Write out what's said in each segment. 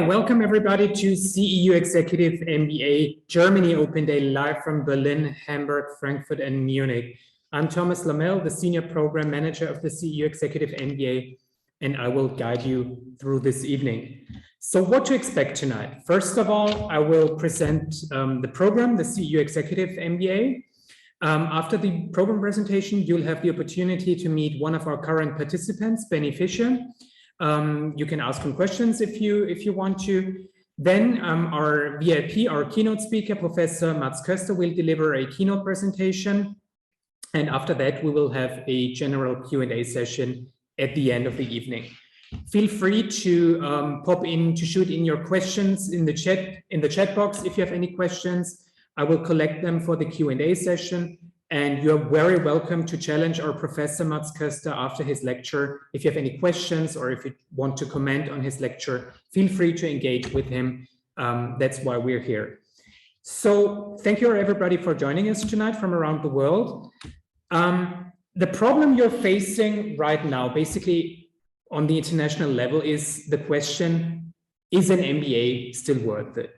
Welcome everybody to CEU Executive MBA Germany Open Day live from Berlin, Hamburg, Frankfurt, and Munich. I'm Thomas Lamel, the Senior Program Manager of the CEU Executive MBA, and I will guide you through this evening. So what to expect tonight? First of all, I will present the program, the CEU Executive MBA. After the program presentation, you'll have the opportunity to meet one of our current participants, Benny Fischer. You can ask him questions if you want to. Then our VIP, our keynote speaker, Professor Schuster, will deliver a keynote presentation. And after that, we will have a general Q&A session at the end of the evening. Feel free to pop in, to shoot in your questions in the chat box. If you have any questions, I will collect them for the Q&A session. And you're very welcome to challenge our Professor Schuster after his lecture. If you have any questions or if you want to comment on his lecture, feel free to engage with him. That's why we're here. So thank you everybody for joining us tonight from around the world. The problem you're facing right now, basically on the international level, is the question, is an MBA still worth it?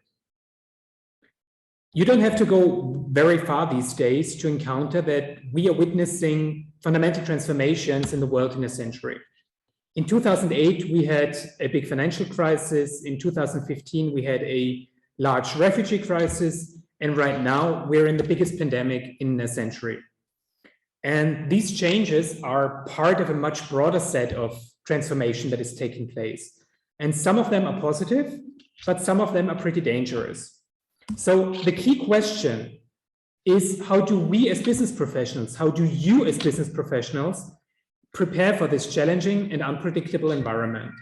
You don't have to go very far these days to encounter that we are witnessing fundamental transformations in the world in a century. In 2008, we had a big financial crisis. In 2015, we had a large refugee crisis. And right now, we're in the biggest pandemic in a century. And these changes are part of a much broader set of transformation that is taking place. And some of them are positive, but some of them are pretty dangerous. So the key question is, how do we as business professionals, how do you as business professionals prepare for this challenging and unpredictable environment?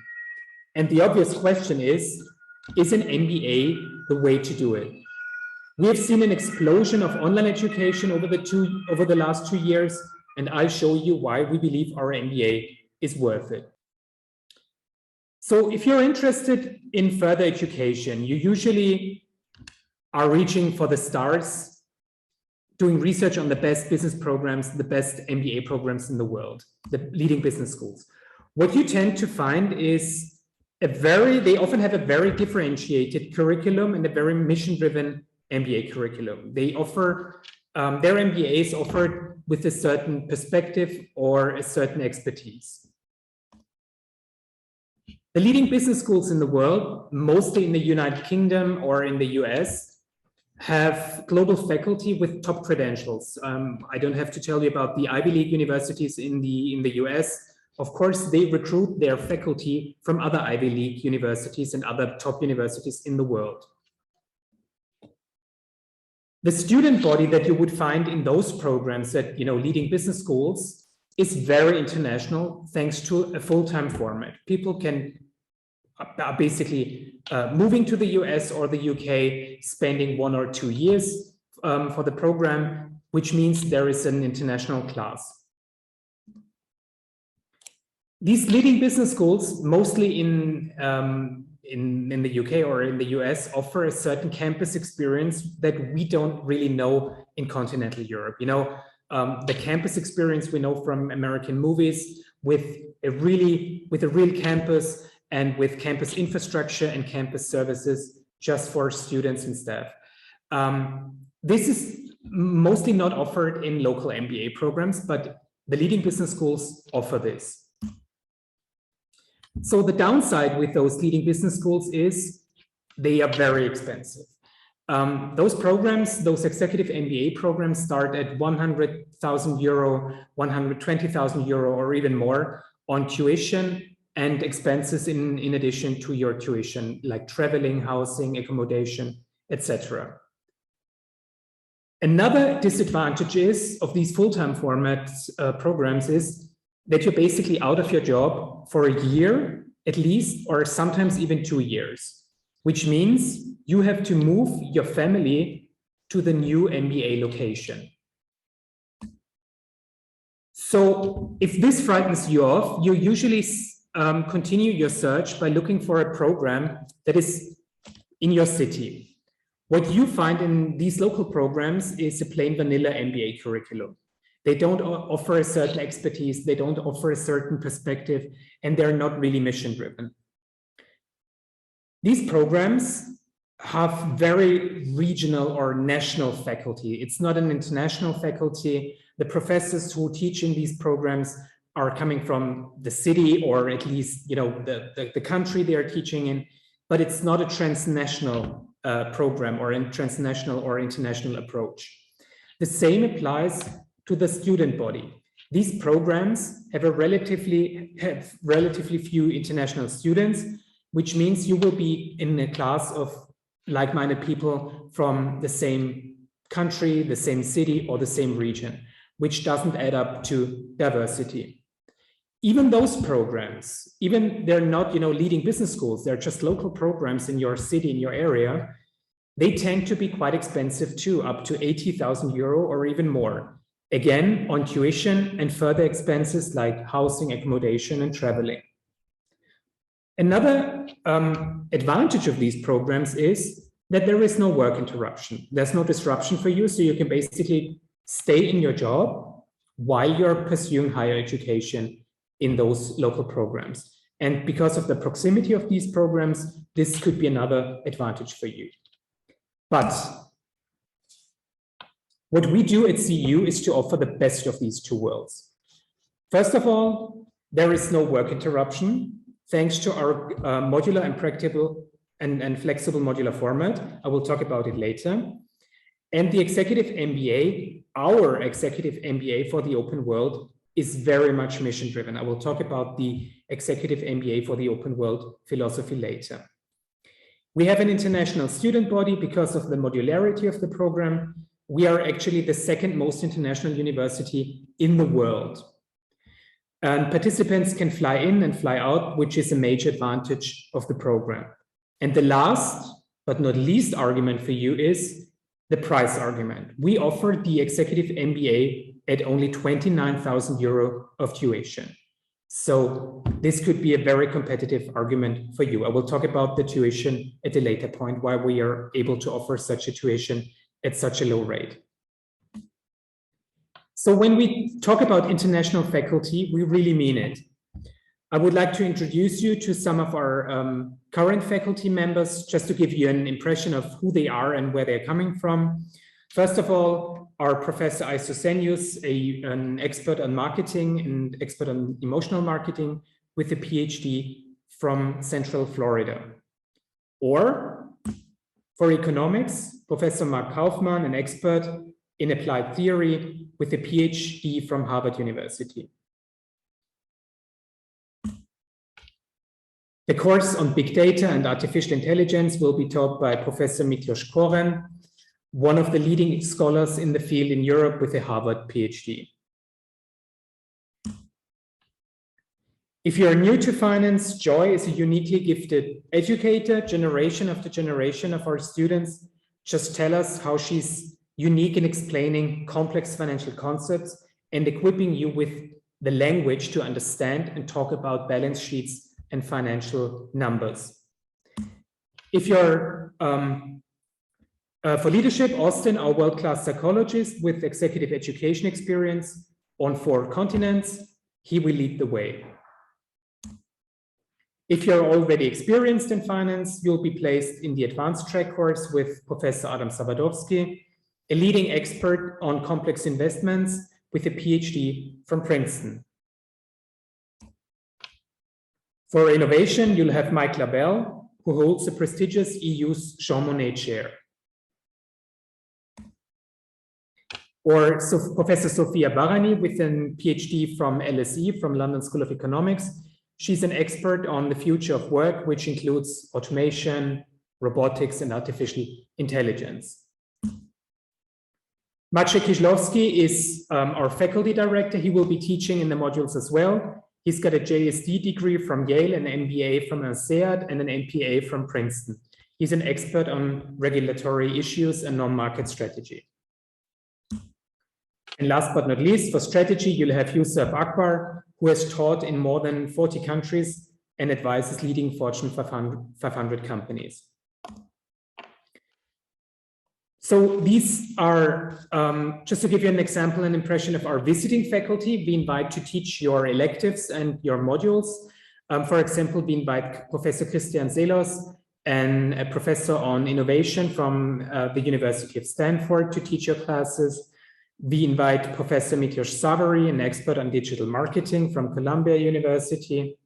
And the obvious question is an MBA the way to do it? We have seen an explosion of online education over the last 2 years, and I'll show you why we believe our MBA is worth it. So if you're interested in further education, you usually are reaching for the stars, doing research on the best business programs, the best MBA programs in the world, the leading business schools. What you tend to find is they often have a very differentiated curriculum and a very mission-driven MBA curriculum. They offer, their MBAs offered with a certain perspective or a certain expertise. The leading business schools in the world, mostly in the United Kingdom or in the US, have global faculty with top credentials. I don't have to tell you about the Ivy League universities in the US. Of course, they recruit their faculty from other Ivy League universities and other top universities in the world. The student body that you would find in those programs at leading business schools is very international, thanks to a full-time format. People are basically moving to the US or the UK, spending 1 or 2 years for the program, which means there is an international class. These leading business schools, mostly in the UK or in the US, offer a certain campus experience that we don't really know in continental Europe. The campus experience we know from American movies with a real campus, and with campus infrastructure and campus services just for students and staff. This is mostly not offered in local MBA programs, but the leading business schools offer this. So the downside with those leading business schools is they are very expensive. Those programs, those executive MBA programs, start at 100,000 euro, 120,000 euro, or even more on tuition and expenses in addition to your tuition, like traveling, housing, accommodation, etc. Another disadvantage of these full-time format programs is that you're basically out of your job for a year at least, or sometimes even 2 years, which means you have to move your family to the new MBA location. So if this frightens you off, you usually continue your search by looking for a program that is in your city. What you find in these local programs is a plain vanilla MBA curriculum. They don't offer a certain expertise, they don't offer a certain perspective, and they're not really mission driven. These programs have very regional or national faculty. It's not an international faculty. The professors who teach in these programs are coming from the city, or at least, you know, the country they are teaching in, but it's not a transnational program or a transnational or international approach. The same applies to the student body. These programs have relatively few international students, which means you will be in a class of like-minded people from the same country, the same city, or the same region, which doesn't add up to diversity. Even those programs, even they're not, you know, leading business schools, they're just local programs in your city, in your area, they tend to be quite expensive too, up to 80,000 euro or even more. Again, on tuition and further expenses like housing, accommodation, and traveling. Another advantage of these programs is that there is no work interruption. There's no disruption for you, so you can basically stay in your job while you're pursuing higher education in those local programs. And because of the proximity of these programs, this could be another advantage for you. But what we do at CEU is to offer the best of these two worlds. First of all, there is no work interruption, thanks to our modular and practical and flexible modular format. I will talk about it later. And the executive MBA, our executive MBA for the open world, is very much mission driven. I will talk about the executive MBA for the open world philosophy later. We have an international student body because of the modularity of the program. We are actually the second most international university in the world. And participants can fly in and fly out, which is a major advantage of the program. And the last but not least argument for you is the price argument. We offer the executive MBA at only 29,000 euro of tuition. So this could be a very competitive argument for you. I will talk about the tuition at a later point, why we are able to offer such a tuition at such a low rate. So when we talk about international faculty, we really mean it. I would like to introduce you to some of our current faculty members, just to give you an impression of who they are and where they're coming from. First of all, our Professor Isosenius, an expert on marketing and expert on emotional marketing with a PhD from Central Florida. Or for economics, Professor Mark Kaufmann, an expert in applied theory with a PhD from Harvard University. The course on big data and artificial intelligence will be taught by Professor Miklos Koren, one of the leading scholars in the field in Europe with a Harvard PhD. If you're new to finance, Joy is a uniquely gifted educator, generation after generation of our students. Just tell us how she's unique in explaining complex financial concepts and equipping you with the language to understand and talk about balance sheets and financial numbers. If you're for leadership, Austin, our world-class psychologist with executive education experience on 4 continents, he will lead the way. If you're already experienced in finance, you'll be placed in the advanced track course with Professor Adam Sabadowski, a leading expert on complex investments with a PhD from Princeton. For innovation, you'll have Mike Labelle, who holds the prestigious EU's Jean Monnet Chair. Or Professor Sofia Barani with a PhD from LSE, from London School of Economics. She's an expert on the future of work, which includes automation, robotics, and artificial intelligence. Maciej Kiszlowski is our faculty director. He will be teaching in the modules as well. He's got a JSD degree from Yale, an MBA from INSEAD, and an MPA from Princeton. He's an expert on regulatory issues and non-market strategy. And last but not least, for strategy, you'll have Yusuf Akbar, who has taught in more than 40 countries and advises leading Fortune 500 companies. So these are, just to give you an example, an impression of our visiting faculty. We invite to teach your electives and your modules. For example, we invite Professor Christian Selos, and a professor on innovation from the University of Stanford to teach your classes. We invite Professor Mityosh Savary, an expert on digital marketing from Columbia University,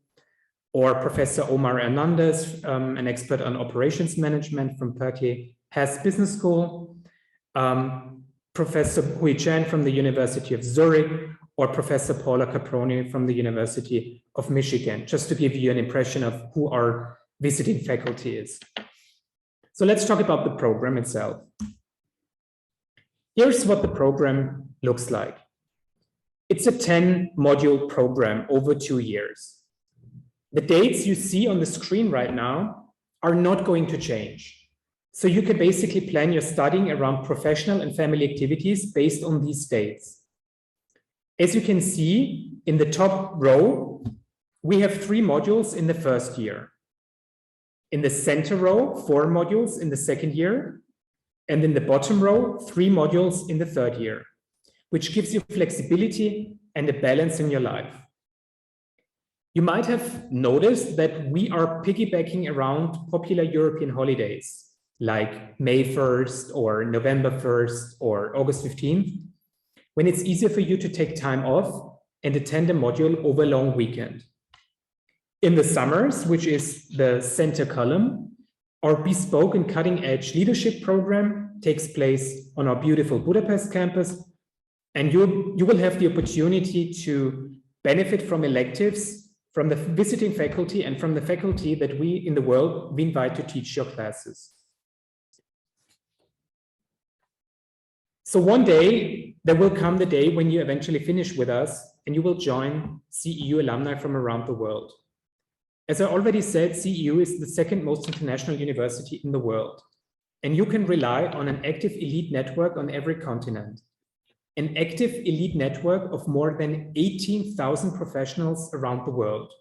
or Professor Omar Hernandez, an expert on operations management from Berkeley Hess Business School, Professor Hui Chen from the University of Zurich, or Professor Paula Caproni from the University of Michigan, just to give you an impression of who our visiting faculty is. So let's talk about the program itself. Here's what the program looks like. It's a 10-module program over 2 years. The dates you see on the screen right now are not going to change. So you can basically plan your studying around professional and family activities based on these dates. As you can see in the top row, we have 3 modules in the first year. In the center row, 4 modules in the second year, and in the bottom row, 3 modules in the third year, which gives you flexibility and a balance in your life. You might have noticed that we are piggybacking around popular European holidays, like May 1st or November 1st or August 15th, when it's easier for you to take time off and attend a module over a long weekend. In the summers, which is the center column, our bespoke and cutting-edge leadership program takes place on our beautiful Budapest campus, and you will have the opportunity to benefit from electives from the visiting faculty and from the faculty that we invite to teach your classes. So one day, there will come the day when you eventually finish with us and you will join CEU alumni from around the world. As I already said, CEU is the second most international university in the world, and you can rely on an active elite network on every continent. An active elite network of more than 18,000 professionals around the world.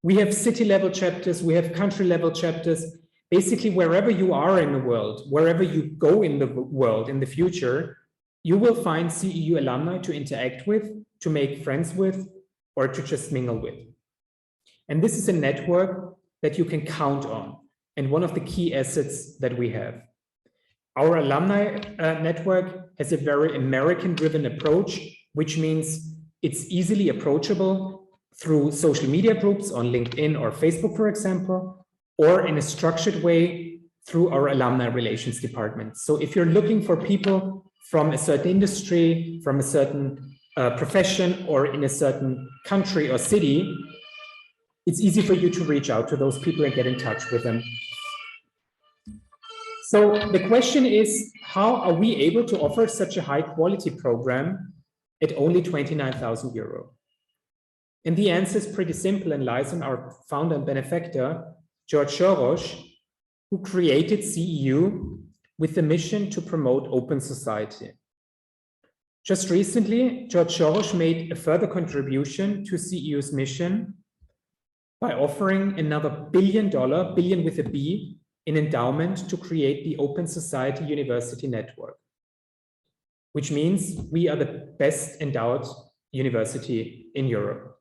We have city-level chapters, we have country-level chapters. Basically, wherever you are in the world, wherever you go in the world in the future, you will find CEU alumni to interact with, to make friends with, or to just mingle with. And this is a network that you can count on, and one of the key assets that we have. Our alumni network has a very American-driven approach, which means it's easily approachable through social media groups on LinkedIn or Facebook, for example, or in a structured way through our alumni relations department. So if you're looking for people from a certain industry, from a certain profession, or in a certain country or city, it's easy for you to reach out to those people and get in touch with them. So the question is, how are we able to offer such a high quality program at only 29,000 euro? And the answer is pretty simple and lies in our founder and benefactor, George Soros, who created CEU with the mission to promote open society. Just recently, George Soros made a further contribution to CEU's mission by offering another billion with a B, in endowment to create the Open Society University Network, which means we are the best endowed university in Europe.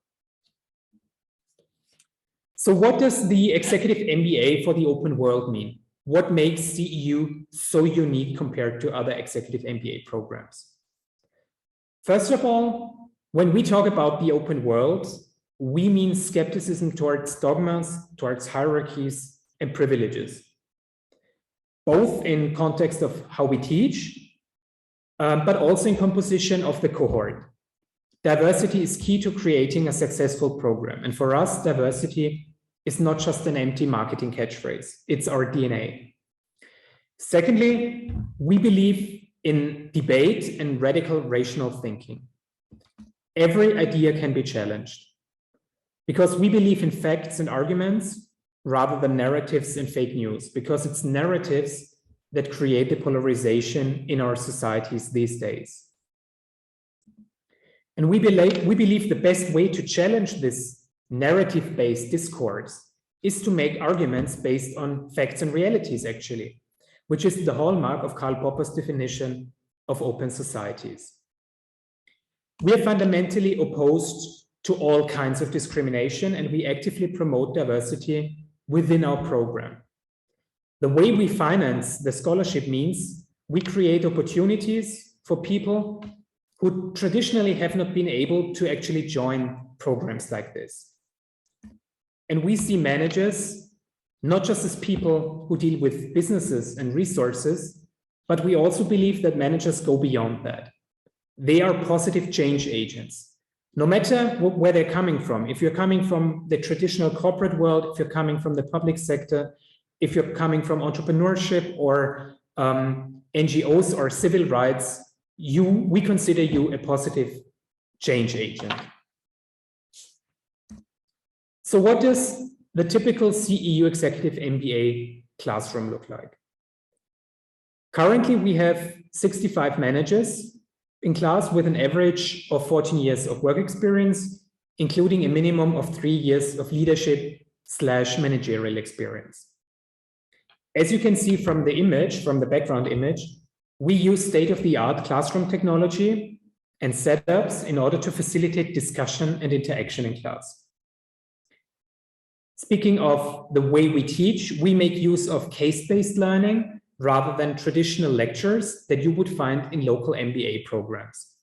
So what does the executive MBA for the open world mean? What makes CEU so unique compared to other executive MBA programs? First of all, when we talk about the open world, we mean skepticism towards dogmas, towards hierarchies and privileges, both in context of how we teach, but also in composition of the cohort. Diversity is key to creating a successful program. And for us, diversity is not just an empty marketing catchphrase, it's our DNA. Secondly, we believe in debate and radical rational thinking. Every idea can be challenged because we believe in facts and arguments rather than narratives and fake news, because it's narratives that create the polarization in our societies these days. And we believe the best way to challenge this narrative-based discourse is to make arguments based on facts and realities, actually, which is the hallmark of Karl Popper's definition of open societies. We are fundamentally opposed to all kinds of discrimination, and we actively promote diversity within our program. The way we finance the scholarship means we create opportunities for people who traditionally have not been able to actually join programs like this. And we see managers not just as people who deal with businesses and resources, but we also believe that managers go beyond that. They are positive change agents. No matter where they're coming from, if you're coming from the traditional corporate world, if you're coming from the public sector, if you're coming from entrepreneurship or NGOs or civil rights, we consider you a positive change agent. So what does the typical CEU executive MBA classroom look like? Currently, we have 65 managers in class with an average of 14 years of work experience, including a minimum of 3 years of leadership/managerial experience. As you can see from the image, from the background image, we use state-of-the-art classroom technology and setups in order to facilitate discussion and interaction in class. Speaking of the way we teach, we make use of case-based learning rather than traditional lectures that you would find in local MBA programs.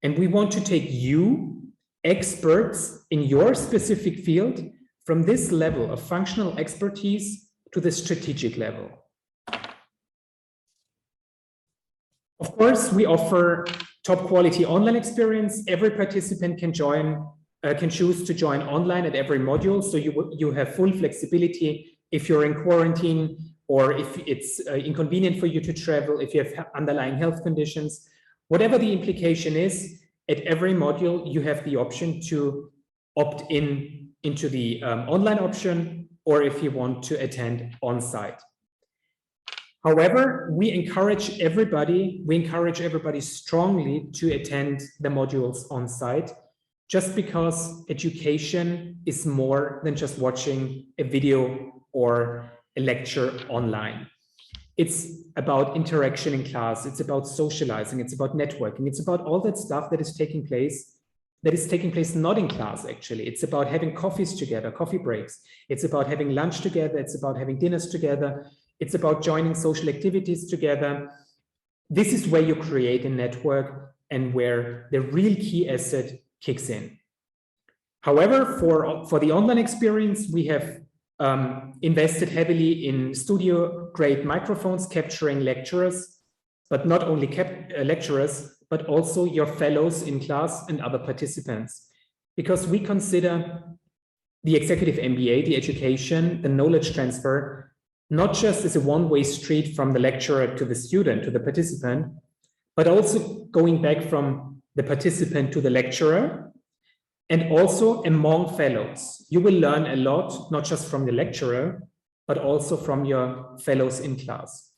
And we want to take you, experts in your specific field, from this level of functional expertise to the strategic level. Of course, we offer top quality online experience. Every participant can choose to join online at every module. So you have full flexibility if you're in quarantine or if it's inconvenient for you to travel, if you have underlying health conditions. Whatever the implication is, at every module, you have the option to opt into the online option, or if you want to attend on-site. However, we encourage everybody strongly to attend the modules on-site, just because education is more than just watching a video or a lecture online. It's about interaction in class, it's about socializing, it's about networking, it's about all that stuff that is taking place not in class, actually. It's about having coffees together, coffee breaks. It's about having lunch together, it's about having dinners together. It's about joining social activities together. This is where you create a network and where the real key asset kicks in. However, for the online experience, we have invested heavily in studio-grade microphones capturing lecturers, but not only lecturers, but also your fellows in class and other participants. Because we consider the executive MBA, the education, the knowledge transfer, not just as a one-way street from the lecturer to the student, to the participant, but also going back from the participant to the lecturer, and also among fellows. You will learn a lot, not just from the lecturer, but also from your fellows in class.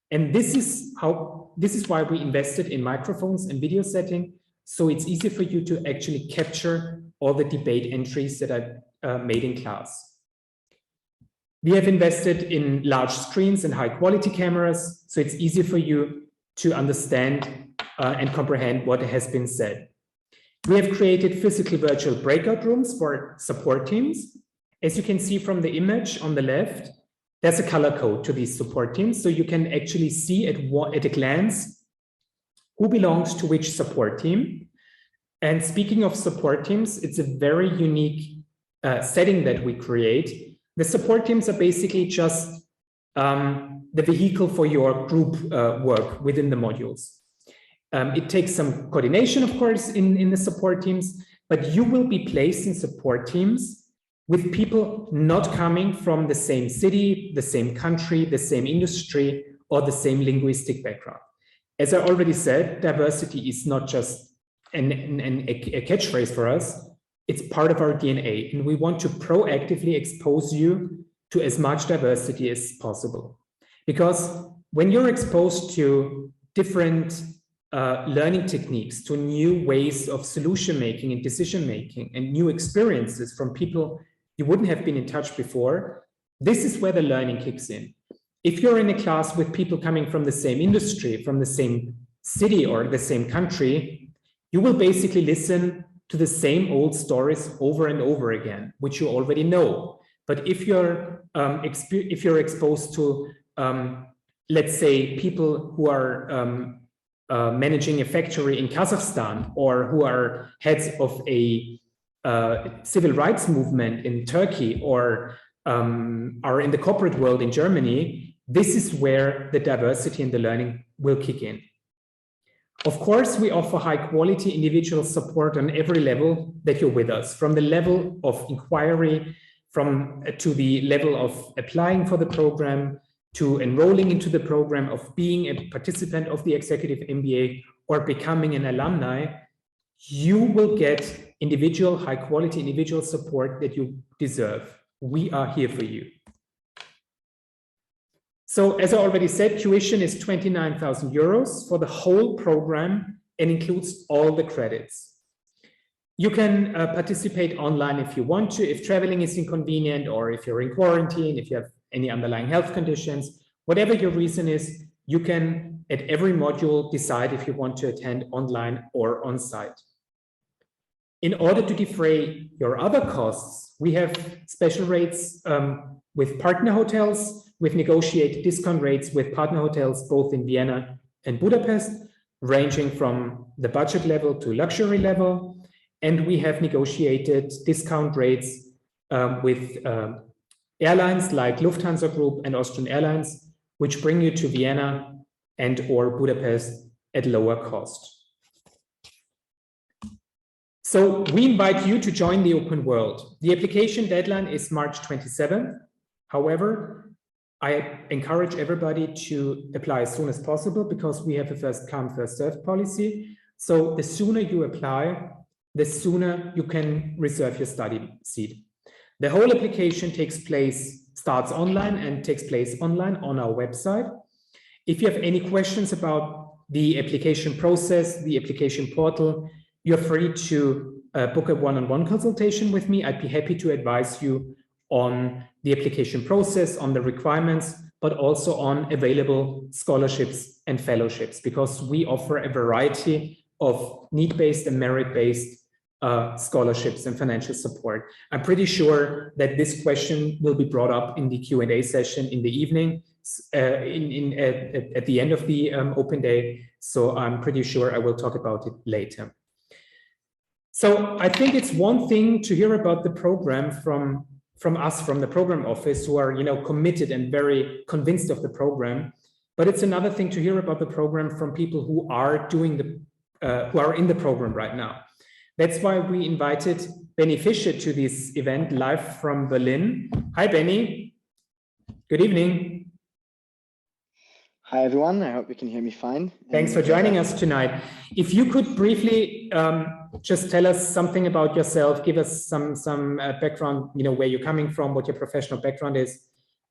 And this is why we invested in microphones and video setting, so it's easy for you to actually capture all the debate entries that are made in class. We have invested in large screens and high quality cameras, so it's easy for you to understand and comprehend what has been said. We have created physical virtual breakout rooms for support teams. As you can see from the image on the left, there's a color code to these support teams, so you can actually see at a glance who belongs to which support team. And speaking of support teams, it's a very unique setting that we create. The support teams are basically just the vehicle for your group work within the modules. It takes some coordination, of course, in the support teams, but you will be placed in support teams with people not coming from the same city, the same country, the same industry, or the same linguistic background. As I already said, diversity is not just a catchphrase for us, it's part of our DNA, and we want to proactively expose you to as much diversity as possible. Because when you're exposed to different learning techniques, to new ways of solution making and decision making, and new experiences from people you wouldn't have been in touch before, this is where the learning kicks in. If you're in a class with people coming from the same industry, from the same city or the same country, you will basically listen to the same old stories over and over again, which you already know. But if you're exposed to, let's say, people who are managing a factory in Kazakhstan, or who are heads of a civil rights movement in Turkey, or are in the corporate world in Germany, this is where the diversity and the learning will kick in. Of course, we offer high quality individual support on every level that you're with us, from the level of inquiry, to the level of applying for the program, to enrolling into the program, of being a participant of the executive MBA, or becoming an alumni. You will get individual, high quality individual support that you deserve. We are here for you. So as I already said, tuition is 29,000 euros for the whole program and includes all the credits. You can participate online if you want to, if traveling is inconvenient, or if you're in quarantine, if you have any underlying health conditions, whatever your reason is, you can at every module decide if you want to attend online or on site. In order to defray your other costs, we have special rates with partner hotels. We've negotiated discount rates with partner hotels both in Vienna and Budapest, ranging from the budget level to luxury level. And we have negotiated discount rates with airlines like Lufthansa Group and Austrian Airlines, which bring you to Vienna and or Budapest at lower cost. So we invite you to join the open world. The application deadline is March 27th. However, I encourage everybody to apply as soon as possible, because we have a first come, first served policy. So the sooner you apply, the sooner you can reserve your study seat. The whole application starts online and takes place online on our website. If you have any questions about the application process, the application portal, you're free to book a one-on-one consultation with me. I'd be happy to advise you on the application process, on the requirements, but also on available scholarships and fellowships, because we offer a variety of need-based and merit-based scholarships and financial support. I'm pretty sure that this question will be brought up in the Q&A session in the evening, at the end of the open day. So I'm pretty sure I will talk about it later. So I think it's one thing to hear about the program from us, from the program office, who are, committed and very convinced of the program. But it's another thing to hear about the program from people who are who are in the program right now. That's why we invited Benny Fischer to this event live from Berlin. Hi, Benny. Good evening. Hi, everyone. I hope you can hear me fine. Thanks for joining us tonight. If you could briefly just tell us something about yourself, give us some background, where you're coming from, what your professional background is,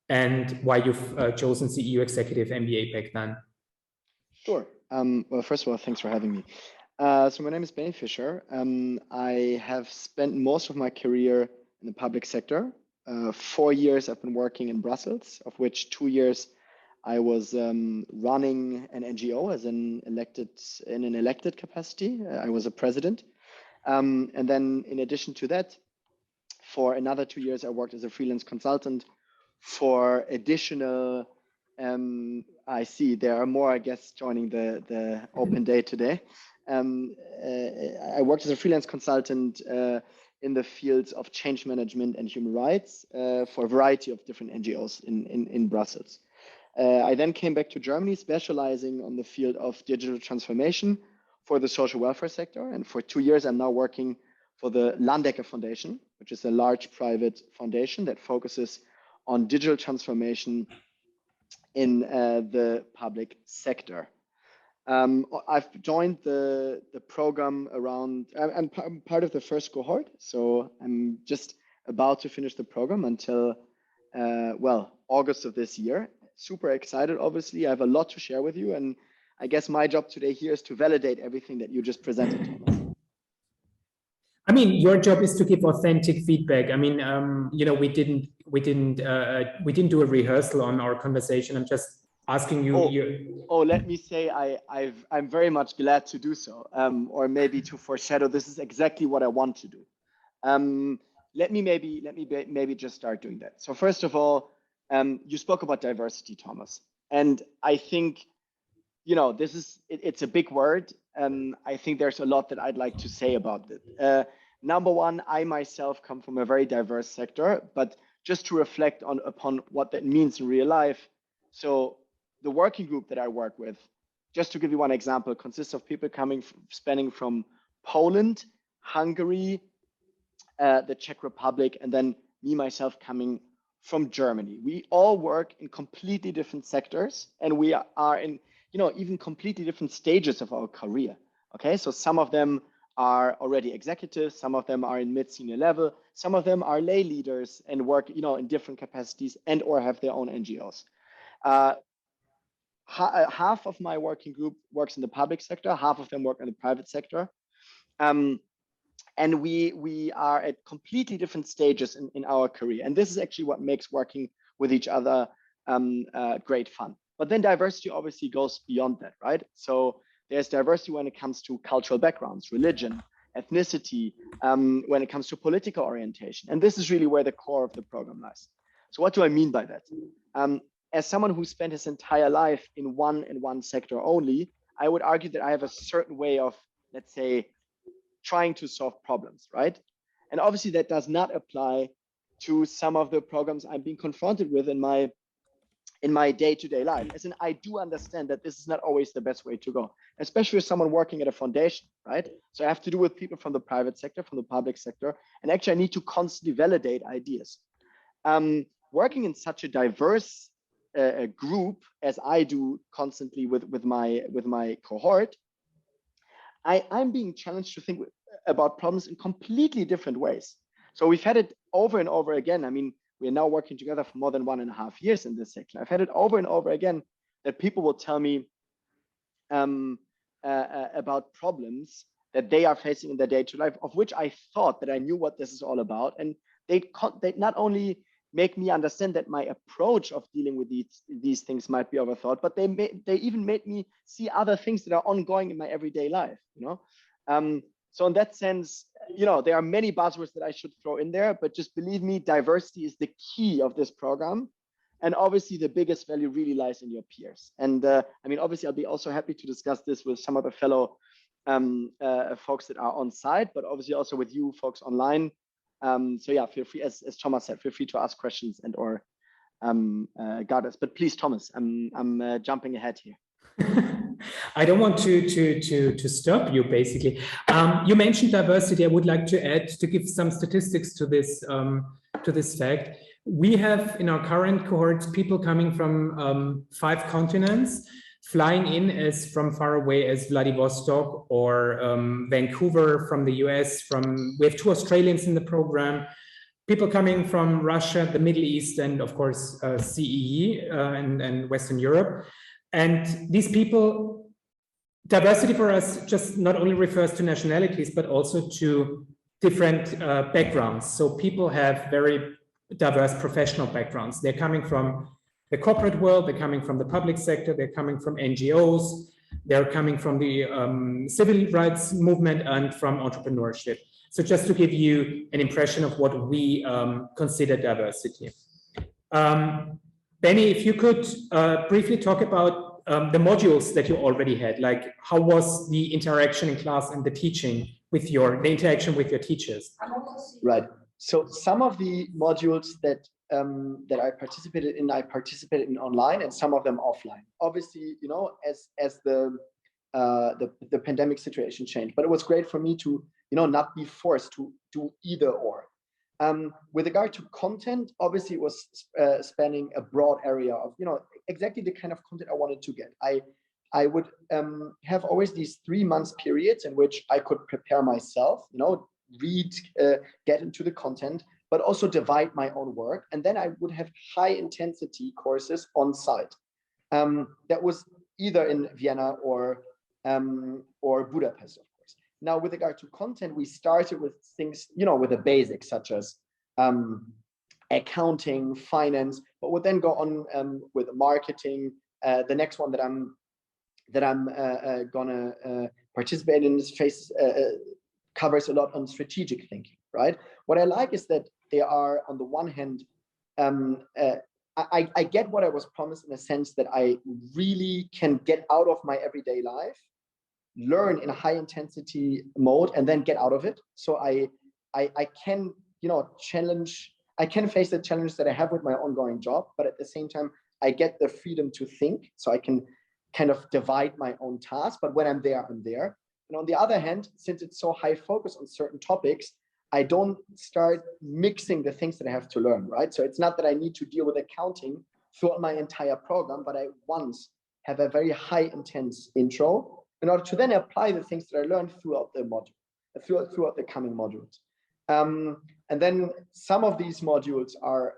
and why you've chosen CEU Executive MBA back then. Sure. Well, first of all, thanks for having me. So my name is Benny Fischer. I have spent most of my career in the public sector. 4 years I've been working in Brussels, of which 2 years I was running an NGO as in an elected capacity. I was a president. And then in addition to that, for another 2 years, I worked as a freelance consultant for additional, I see there are more, I guess, joining the open day today. I worked as a freelance consultant in the fields of change management and human rights for a variety of different NGOs in Brussels. I then came back to Germany, specializing on the field of digital transformation for the social welfare sector. And for 2 years, I'm now working for the Landecker Foundation, which is a large private foundation that focuses on digital transformation in the public sector. I've joined the program around, I'm part of the first cohort, so I'm just about to finish the program until, August of this year. Super excited, obviously. I have a lot to share with you, and I guess my job today here is to validate everything that you just presented, Thomas. I mean, your job is to give authentic feedback. I mean, we didn't do a rehearsal on our conversation. I'm just asking you. Let me say I'm very much glad to do so, or maybe to foreshadow. This is exactly what I want to do. let me maybe just start doing that. So first of all, you spoke about diversity, Thomas, and I think, you know, it's a big word. I think there's a lot that I'd like to say about it. Number one, I myself come from a very diverse sector, but just to reflect upon what that means in real life. So the working group that I work with, just to give you one example, consists of people spanning from Poland, Hungary, the Czech Republic, and then me myself coming from Germany. We all work in completely different sectors, and we are in, you know, even completely different stages of our career. Okay, so some of them are already executives, some of them are in mid-senior level, some of them are lay leaders and work, you know, in different capacities and or have their own NGOs. Half of my working group works in the public sector, half of them work in the private sector. And we are at completely different stages in our career. And this is actually what makes working with each other great fun. But then diversity obviously goes beyond that, right? So there's diversity when it comes to cultural backgrounds, religion, ethnicity, when it comes to political orientation. And this is really where the core of the program lies. So what do I mean by that? As someone who spent his entire life in one sector only, I would argue that I have a certain way of, let's say, trying to solve problems, right? And obviously that does not apply to some of the programs I'm being confronted with in my day-to-day life. As in, I do understand that this is not always the best way to go, especially with someone working at a foundation, right? So I have to do with people from the private sector, from the public sector, and actually I need to constantly validate ideas. Working in such a diverse group as I do constantly with my cohort, I'm being challenged to think about problems in completely different ways. So we've had it over and over again. I mean, we are now working together for more than 1.5 years in this section. I've had it over and over again that people will tell me about problems that they are facing in their day-to-day life, of which I thought that I knew what this is all about. And they not only make me understand that my approach of dealing with these things might be overthought, but they even made me see other things that are ongoing in my everyday life, you know? So in that sense, you know, there are many buzzwords that I should throw in there, but just believe me, diversity is the key of this program. And obviously the biggest value really lies in your peers. And I mean, obviously I'll be also happy to discuss this with some of the fellow folks that are on site, but obviously also with you folks online. So yeah, feel free, as Thomas said, feel free to ask questions and or guide us. But please, Thomas, I'm jumping ahead here. I don't want to stop you. Basically, you mentioned diversity. I would like to add to give some statistics to this fact. We have in our current cohorts people coming from 5 continents, flying in as from far away as Vladivostok or Vancouver from the US. We have 2 Australians in the program. People coming from Russia, the Middle East, and of course CEE and Western Europe. And these people, diversity for us just not only refers to nationalities, but also to different backgrounds. So people have very diverse professional backgrounds. They're coming from the corporate world, they're coming from the public sector, they're coming from NGOs, they're coming from the civil rights movement and from entrepreneurship. So just to give you an impression of what we consider diversity. Benny, if you could briefly talk about the modules that you already had, like how was the interaction in class and the teaching with the interaction with your teachers? Right. So some of the modules that I participated in online, and some of them offline. Obviously, you know, as the pandemic situation changed, but it was great for me to, you know, not be forced to do either or. With regard to content, obviously it was spanning a broad area of, you know, exactly the kind of content I wanted to get. I would have always these 3 months periods in which I could prepare myself, you know, read, get into the content, but also divide my own work. And then I would have high intensity courses on site. That was either in Vienna or Budapest, of course. Now, with regard to content, we started with things, you know, with the basics such as accounting, finance, but would then go on with marketing. The next one that I'm gonna participate in this phase covers a lot on strategic thinking. right? What I like is that they are, on the one hand, I get what I was promised in a sense that I really can get out of my everyday life, learn in a high intensity mode, and then get out of it. So I can, I can face the challenge that I have with my ongoing job, but at the same time, I get the freedom to think, so I can kind of divide my own tasks. But when I'm there, I'm there. And on the other hand, since it's so high focus on certain topics, I don't start mixing the things that I have to learn, right? So it's not that I need to deal with accounting throughout my entire program, but I once have a very high intense intro in order to then apply the things that I learned throughout the module, throughout the coming modules. And then some of these modules are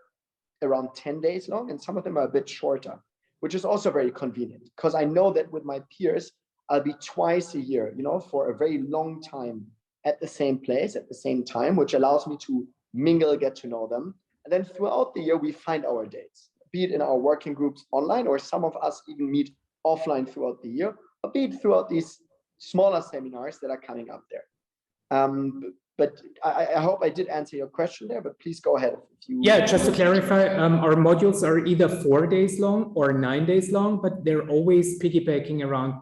around 10 days long, and some of them are a bit shorter, which is also very convenient, because I know that with my peers, I'll be twice a year, for a very long time at the same place, at the same time, which allows me to mingle, get to know them. And then throughout the year, we find our dates, be it in our working groups online, or some of us even meet offline throughout the year, or be it throughout these smaller seminars that are coming up there. But I hope I did answer your question there, but please go ahead. If you just to clarify, our modules are either 4 days long or 9 days long, but they're always piggybacking around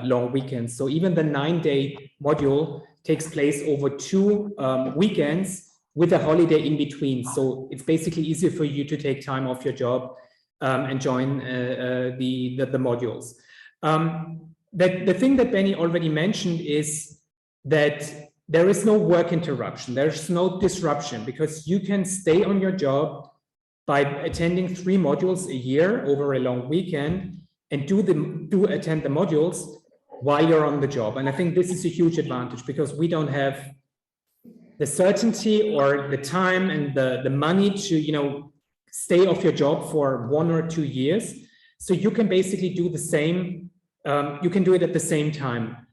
long weekends. So even the 9-day module takes place over 2 weekends with a holiday in between. So it's basically easier for you to take time off your job and join the modules. The thing that Benny already mentioned is that there is no work interruption. There's no disruption, because you can stay on your job by attending 3 modules a year over a long weekend and attend the modules while you're on the job. And I think this is a huge advantage, because we don't have the certainty or the time and the money to, stay off your job for 1 or 2 years. So you can basically do the same. You can do it at the same time.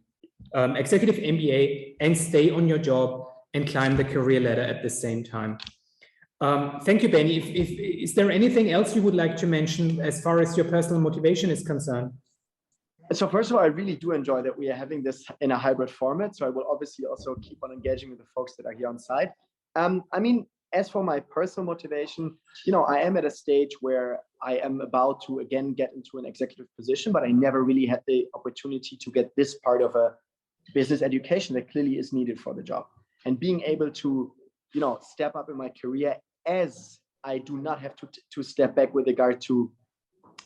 Executive MBA, and stay on your job and climb the career ladder at the same time. Thank you, Benny. Is there anything else you would like to mention as far as your personal motivation is concerned? So first of all, I really do enjoy that we are having this in a hybrid format. So I will obviously also keep on engaging with the folks that are here on site. As for my personal motivation, I am at a stage where I am about to again get into an executive position, but I never really had the opportunity to get this part of a business education that clearly is needed for the job. And being able to, step up in my career as I do not have to step back with regard to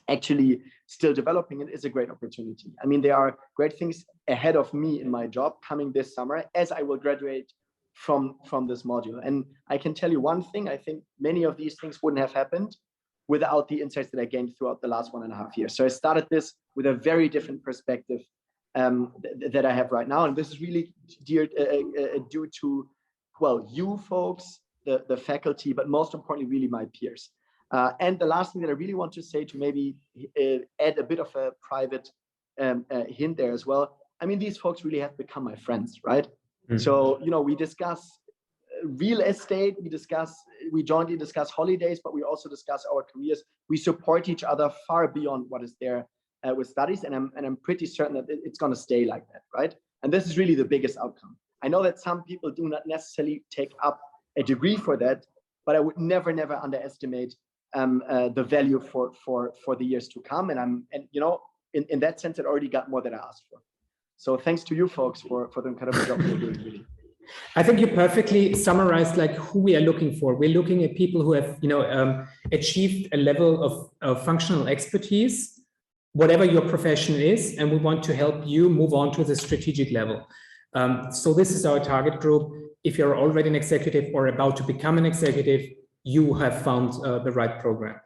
actually still developing it is a great opportunity. There are great things ahead of me in my job coming this summer as I will graduate from this module. And I can tell you one thing, I think many of these things wouldn't have happened without the insights that I gained throughout the last 1.5 years. So I started this with a very different perspective that I have right now. And this is really due to, you folks, the faculty, but most importantly, really my peers. And the last thing that I really want to say, to maybe add a bit of a private hint there as well. These folks really have become my friends, right? Mm-hmm. So, we discuss real estate, we jointly discuss holidays, but we also discuss our careers. We support each other far beyond what is there with studies, and I'm pretty certain that it's going to stay like that, right? And this is really the biggest outcome. I know that some people do not necessarily take up a degree for that, but I would never underestimate the value for the years to come. And in that sense, it already got more than I asked for. So thanks to you folks for the incredible job you're doing, really. I think you perfectly summarized who we are looking for. We're looking at people who have, achieved a level of functional expertise, whatever your profession is, and we want to help you move on to the strategic level. So this is our target group. If you're already an executive or about to become an executive, you have found the right program.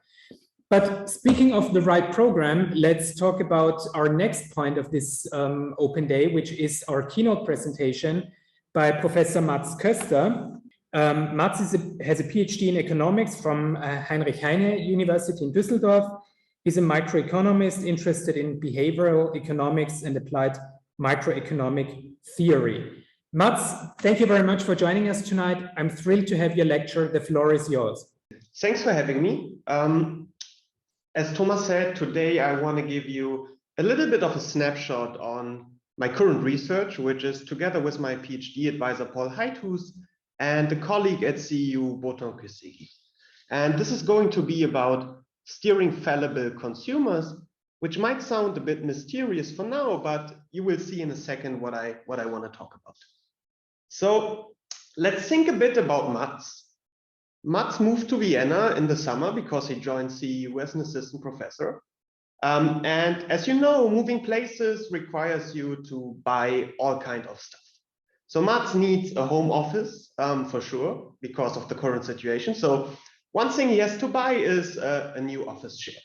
But speaking of the right program, let's talk about our next point of this open day, which is our keynote presentation by Professor Mats Schuster. Mats has a PhD in economics from Heinrich Heine University in Düsseldorf. He's a microeconomist interested in behavioral economics and applied microeconomic theory. Mats, thank you very much for joining us tonight. I'm thrilled to have your lecture. The floor is yours. Thanks for having me. As Thomas said, today I want to give you a little bit of a snapshot on my current research, which is together with my PhD advisor, Paul Heid, who's and a colleague at CEU, Botan Kusigi. And this is going to be about steering fallible consumers, which might sound a bit mysterious for now, but you will see in a second what I want to talk about. So let's think a bit about Mats. Mats moved to Vienna in the summer because he joined CEU as an assistant professor. And as you know, moving places requires you to buy all kinds of stuff. So Mats needs a home office for sure, because of the current situation. So one thing he has to buy is a new office chair.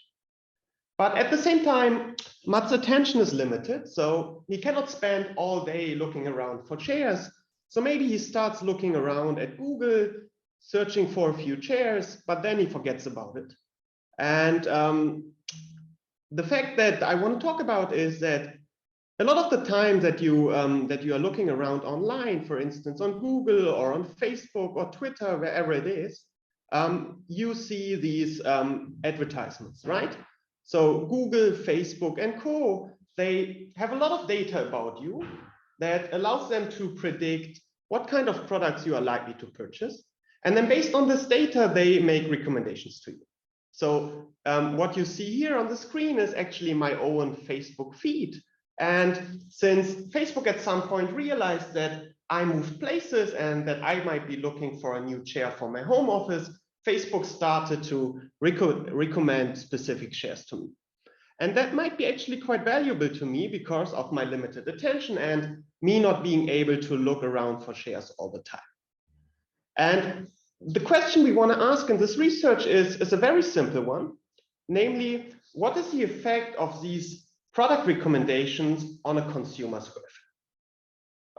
But at the same time, Mats' attention is limited, so he cannot spend all day looking around for chairs. So maybe he starts looking around at Google, searching for a few chairs, but then he forgets about it. And the fact that I want to talk about is that a lot of the time that you are looking around online, for instance, on Google or on Facebook or Twitter, wherever it is, you see these advertisements, right? So Google, Facebook, and co, they have a lot of data about you that allows them to predict what kind of products you are likely to purchase. And then based on this data, they make recommendations to you. So what you see here on the screen is actually my own Facebook feed. And since Facebook at some point realized that I moved places and that I might be looking for a new chair for my home office, Facebook started to recommend specific chairs to me. And that might be actually quite valuable to me because of my limited attention and me not being able to look around for chairs all the time. And the question we want to ask in this research is a very simple one, namely, what is the effect of these product recommendations on a consumer's behavior?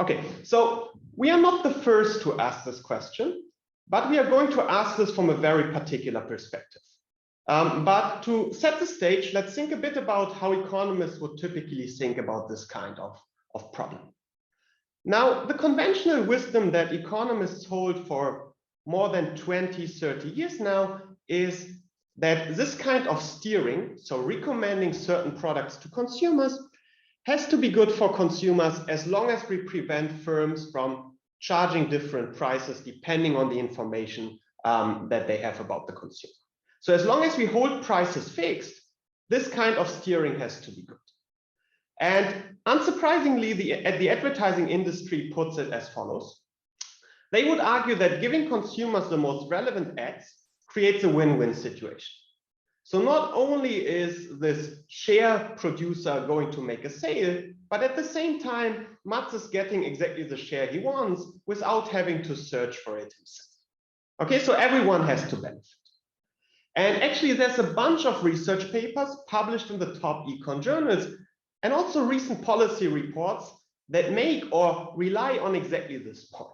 Okay, so we are not the first to ask this question, but we are going to ask this from a very particular perspective. But to set the stage, let's think a bit about how economists would typically think about this kind of problem. Now, the conventional wisdom that economists hold for more than 20, 30 years now is that this kind of steering, so recommending certain products to consumers, has to be good for consumers as long as we prevent firms from charging different prices depending on the information that they have about the consumer. So as long as we hold prices fixed, this kind of steering has to be good. And unsurprisingly, the advertising industry puts it as follows. They would argue that giving consumers the most relevant ads creates a win-win situation. So not only is this share producer going to make a sale, but at the same time, Mats is getting exactly the share he wants without having to search for it himself. Okay, so everyone has to benefit. And actually, there's a bunch of research papers published in the top econ journals and also recent policy reports that make or rely on exactly this point.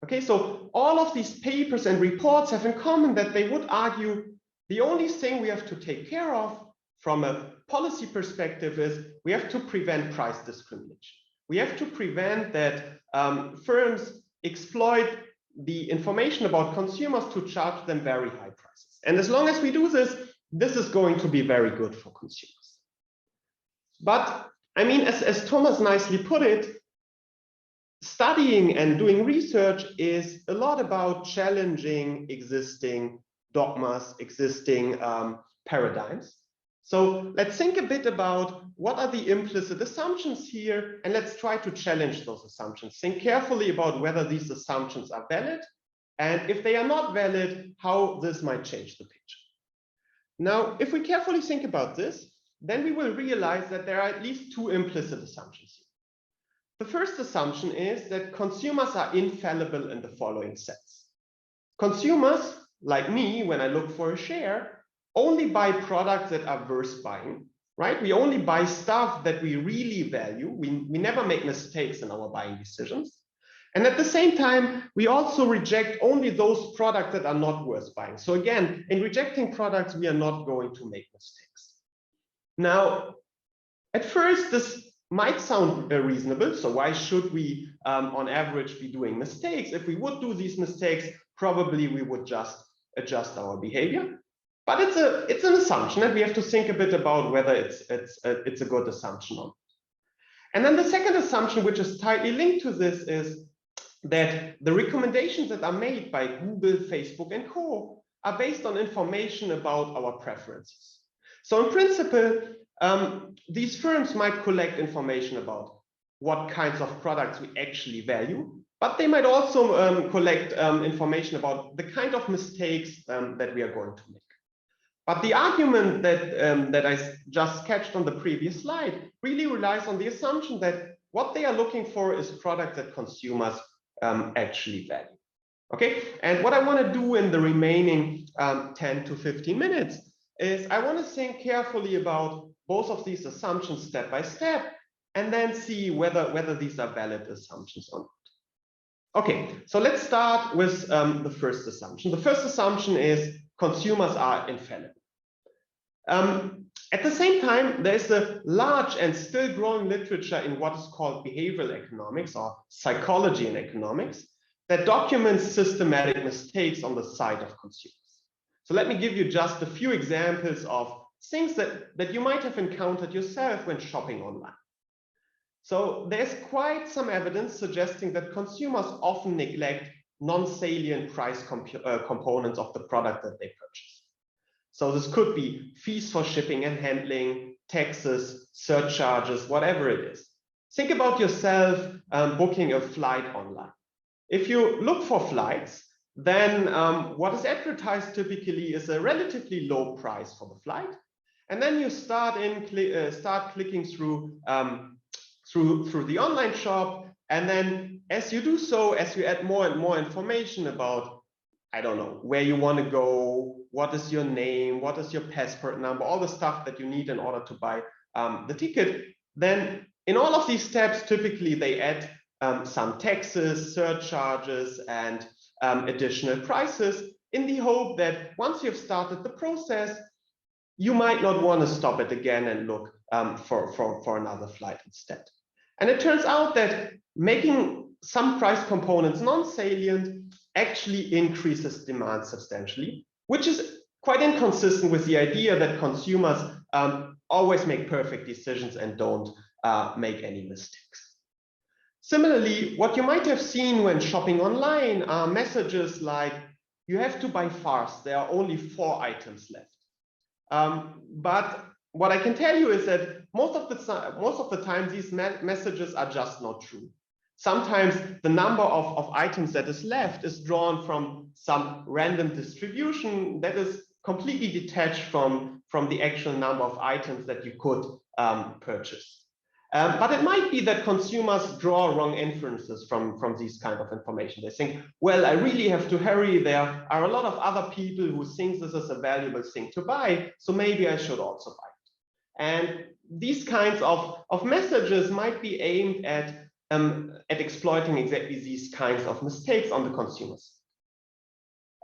Okay, so all of these papers and reports have in common that they would argue the only thing we have to take care of from a policy perspective is we have to prevent price discrimination. We have to prevent that firms exploit the information about consumers to charge them very high prices. And as long as we do this, this is going to be very good for consumers. But I mean, as Thomas nicely put it, studying and doing research is a lot about challenging existing dogmas, existing paradigms. So let's think a bit about what are the implicit assumptions here, and let's try to challenge those assumptions. Think carefully about whether these assumptions are valid, and if they are not valid, how this might change the picture. Now, if we carefully think about this, then we will realize that there are at least two implicit assumptions here. The first assumption is that consumers are infallible in the following sense. Consumers, like me, when I look for a share, only buy products that are worth buying, right? We only buy stuff that we really value. We never make mistakes in our buying decisions. And at the same time, we also reject only those products that are not worth buying. So again, in rejecting products, we are not going to make mistakes. Now, at first, this might sound reasonable. So why should we, on average, be doing mistakes? If we would do these mistakes, probably we would just adjust our behavior. But it's an assumption, and we have to think a bit about whether it's a good assumption or not. And then the second assumption, which is tightly linked to this, is that the recommendations that are made by Google, Facebook, and co. are based on information about our preferences. So in principle, these firms might collect information about what kinds of products we actually value, but they might also collect information about the kind of mistakes that we are going to make. But the argument that I just sketched on the previous slide really relies on the assumption that what they are looking for is products that consumers actually value. Okay, and what I want to do in the remaining 10 to 15 minutes is I want to think carefully about both of these assumptions step by step, and then see whether these are valid assumptions or not. Okay, so let's start with the first assumption. The first assumption is consumers are infallible. At the same time, there's a large and still growing literature in what is called behavioral economics or psychology in economics that documents systematic mistakes on the side of consumers. So let me give you just a few examples of things that you might have encountered yourself when shopping online. So there's quite some evidence suggesting that consumers often neglect non-salient price components of the product that they purchase. So this could be fees for shipping and handling, taxes, surcharges, whatever it is. Think about yourself booking a flight online. If you look for flights, then what is advertised typically is a relatively low price for the flight. And then you start clicking through the online shop. And then as you do so, as you add more and more information about, I don't know, where you want to go, what is your name, what is your passport number, all the stuff that you need in order to buy the ticket, then in all of these steps, typically they add some taxes, surcharges, and additional prices in the hope that once you've started the process, you might not want to stop it again and look for another flight instead. And it turns out that making some price components non-salient actually increases demand substantially, which is quite inconsistent with the idea that consumers always make perfect decisions and don't make any mistakes. Similarly, what you might have seen when shopping online are messages like, you have to buy fast, there are only 4 items left. But what I can tell you is that most of the time, these messages are just not true. Sometimes the number of items that is left is drawn from some random distribution that is completely detached from the actual number of items that you could purchase. But it might be that consumers draw wrong inferences from these kind of information. They think, well, I really have to hurry. There are a lot of other people who think this is a valuable thing to buy, so maybe I should also buy it. And these kinds of messages might be aimed at exploiting exactly these kinds of mistakes on the consumers.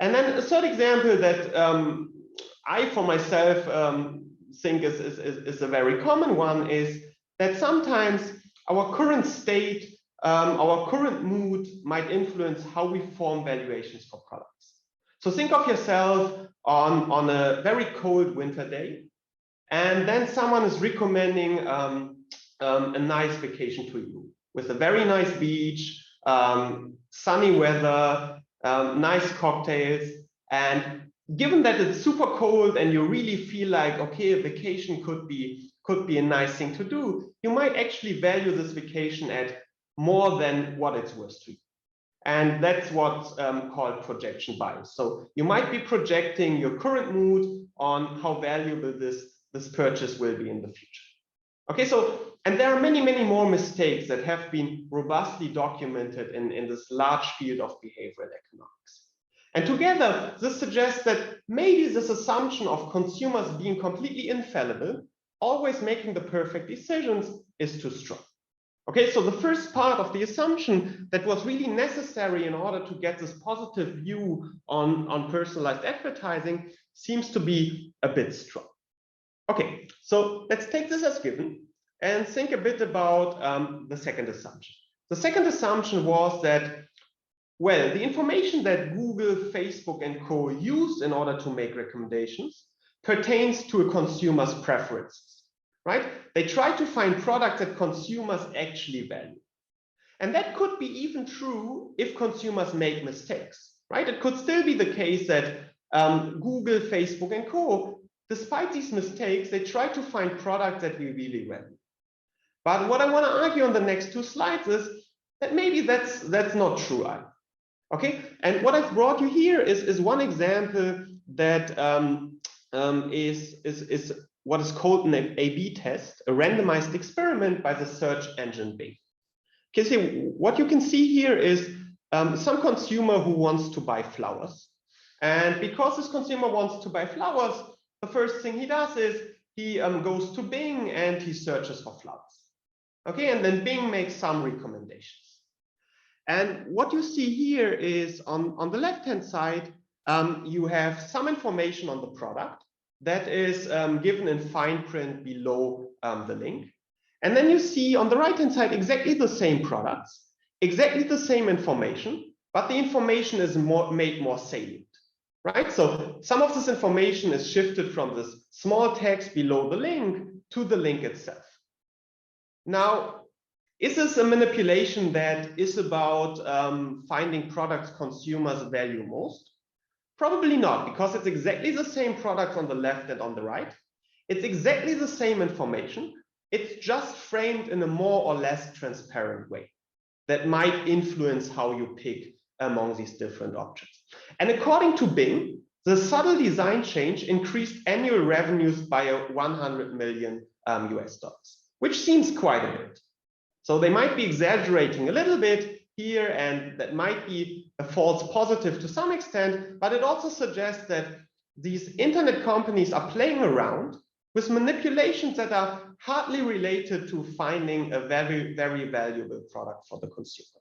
And then a third example that I, for myself, think is a very common one is that sometimes our current state, our current mood might influence how we form valuations for products. So think of yourself on a very cold winter day, and then someone is recommending a nice vacation to you with a very nice beach, sunny weather, nice cocktails. And given that it's super cold and you really feel like, okay, a vacation could be a nice thing to do, you might actually value this vacation at more than what it's worth to you. And that's what's called projection bias. So you might be projecting your current mood on how valuable this purchase will be in the future. Okay, so, and there are many, many more mistakes that have been robustly documented in this large field of behavioral economics. And together, this suggests that maybe this assumption of consumers being completely infallible, always making the perfect decisions, is too strong. Okay, so the first part of the assumption that was really necessary in order to get this positive view on personalized advertising seems to be a bit strong. Okay, so let's take this as given and think a bit about the second assumption. The second assumption was that, well, the information that Google, Facebook, and co. used in order to make recommendations pertains to a consumer's preferences, right? They try to find products that consumers actually value. And that could be even true if consumers make mistakes, right? It could still be the case that Google, Facebook, and co, despite these mistakes, they try to find products that we really value. But what I want to argue on the next two slides is that maybe that's not true either. Okay, and what I've brought you here is one example that is what is called an A/B test, a randomized experiment by the search engine Bing. Okay, so what you can see here is some consumer who wants to buy flowers. And because this consumer wants to buy flowers, the first thing he does is he goes to Bing and he searches for flowers. Okay, and then Bing makes some recommendations. And what you see here is on the left-hand side, you have some information on the product that is given in fine print below the link. And then you see on the right-hand side exactly the same products, exactly the same information, but the information is made more salient, right? So some of this information is shifted from this small text below the link to the link itself. Now, is this a manipulation that is about finding products consumers value most? Probably not, because it's exactly the same product on the left and on the right. It's exactly the same information. It's just framed in a more or less transparent way that might influence how you pick among these different options. And according to Bing, the subtle design change increased annual revenues by $100 million US, which seems quite a bit. So they might be exaggerating a little bit here, and that might be a false positive to some extent, but it also suggests that these internet companies are playing around with manipulations that are hardly related to finding a very, very valuable product for the consumer.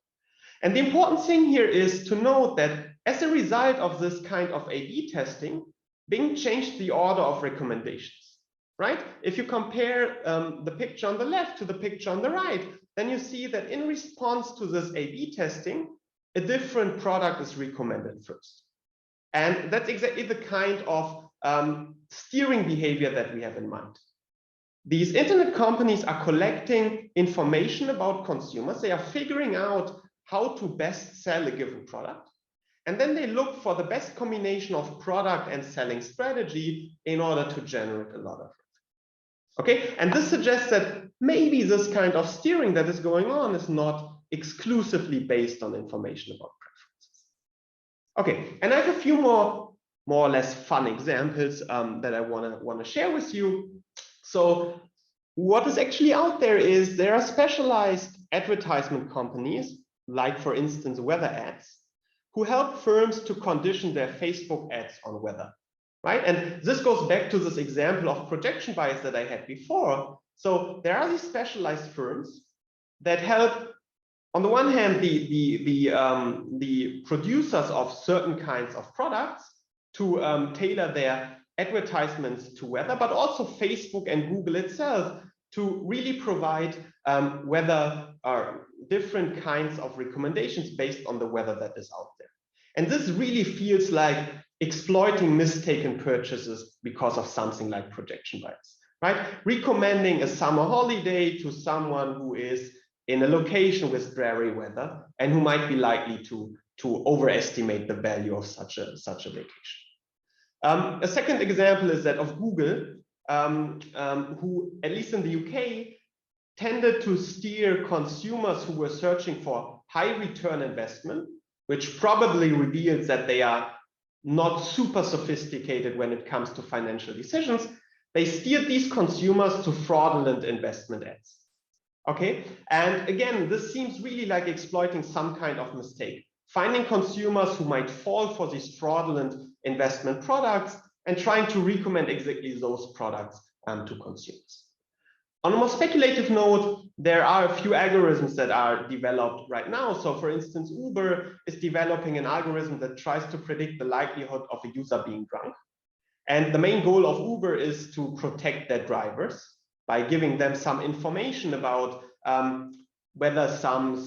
And the important thing here is to note that as a result of this kind of A/B testing, Bing changed the order of recommendations, right? If you compare the picture on the left to the picture on the right, then you see that in response to this A/B testing, a different product is recommended first. And that's exactly the kind of steering behavior that we have in mind. These internet companies are collecting information about consumers. They are figuring out how to best sell a given product. And then they look for the best combination of product and selling strategy in order to generate a lot of revenue. Okay, and this suggests that maybe this kind of steering that is going on is not exclusively based on information about preferences. Okay, and I have a few more or less fun examples that I want to share with you. So what is actually out there is there are specialized advertisement companies, like for instance weather ads, who help firms to condition their Facebook ads on weather, right? And this goes back to this example of projection bias that I had before. So there are these specialized firms that help, on the one hand, the producers of certain kinds of products to tailor their advertisements to weather, but also Facebook and Google itself to really provide weather or different kinds of recommendations based on the weather that is out there. And this really feels like exploiting mistaken purchases because of something like projection bias, right? Recommending a summer holiday to someone who is in a location with dreary weather and who might be likely to overestimate the value of such a vacation. A second example is that of Google, who, at least in the UK, tended to steer consumers who were searching for high return investment, which probably reveals that they are not super sophisticated when it comes to financial decisions. They steered these consumers to fraudulent investment ads. Okay, and again, this seems really like exploiting some kind of mistake, finding consumers who might fall for these fraudulent investment products and trying to recommend exactly those products to consumers. On a more speculative note, there are a few algorithms that are developed right now. So for instance, Uber is developing an algorithm that tries to predict the likelihood of a user being drunk. And the main goal of Uber is to protect their drivers by giving them some information about whether some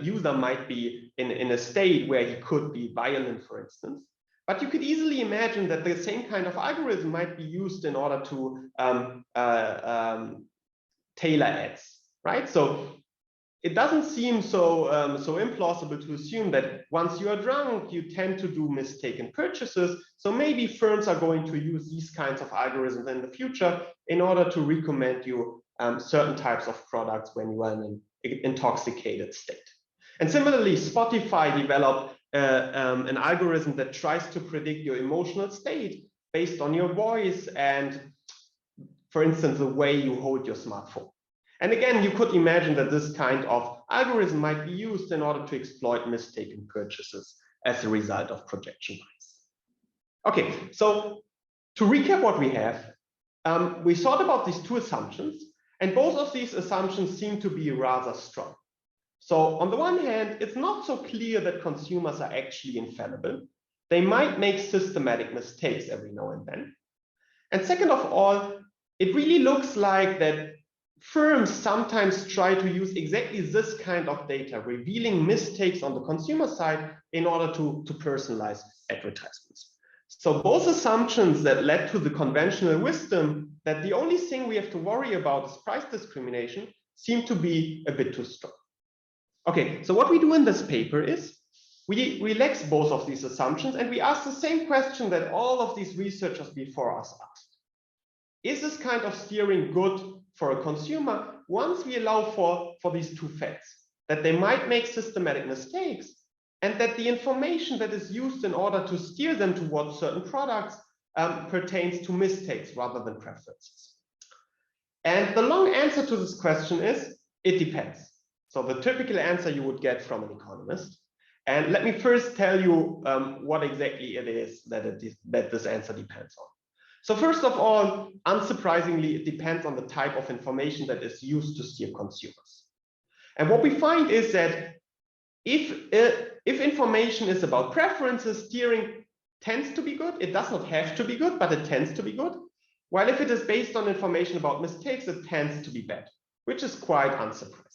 user might be in a state where he could be violent, for instance. But you could easily imagine that the same kind of algorithm might be used in order to tailor ads, right? So it doesn't seem so implausible to assume that once you are drunk, you tend to do mistaken purchases. So maybe firms are going to use these kinds of algorithms in the future in order to recommend you certain types of products when you are in an intoxicated state. And similarly, Spotify developed an algorithm that tries to predict your emotional state based on your voice and, for instance, the way you hold your smartphone. And again, you could imagine that this kind of algorithm might be used in order to exploit mistaken purchases as a result of projection bias. Okay, so to recap what we have, we thought about these two assumptions, and both of these assumptions seem to be rather strong. So on the one hand, it's not so clear that consumers are actually infallible. They might make systematic mistakes every now and then. And second of all, it really looks like that firms sometimes try to use exactly this kind of data, revealing mistakes on the consumer side in order to personalize advertisements. So both assumptions that led to the conventional wisdom that the only thing we have to worry about is price discrimination seem to be a bit too strong. Okay, so what we do in this paper is we relax both of these assumptions and we ask the same question that all of these researchers before us asked. Is this kind of steering good for a consumer once we allow for these two facts, that they might make systematic mistakes and that the information that is used in order to steer them towards certain products pertains to mistakes rather than preferences? And the long answer to this question is, it depends. So the typical answer you would get from an economist. And let me first tell you what exactly it is that this answer depends on. So first of all, unsurprisingly, it depends on the type of information that is used to steer consumers. And what we find is that if information is about preferences, steering tends to be good. It does not have to be good, but it tends to be good. While if it is based on information about mistakes, it tends to be bad, which is quite unsurprising.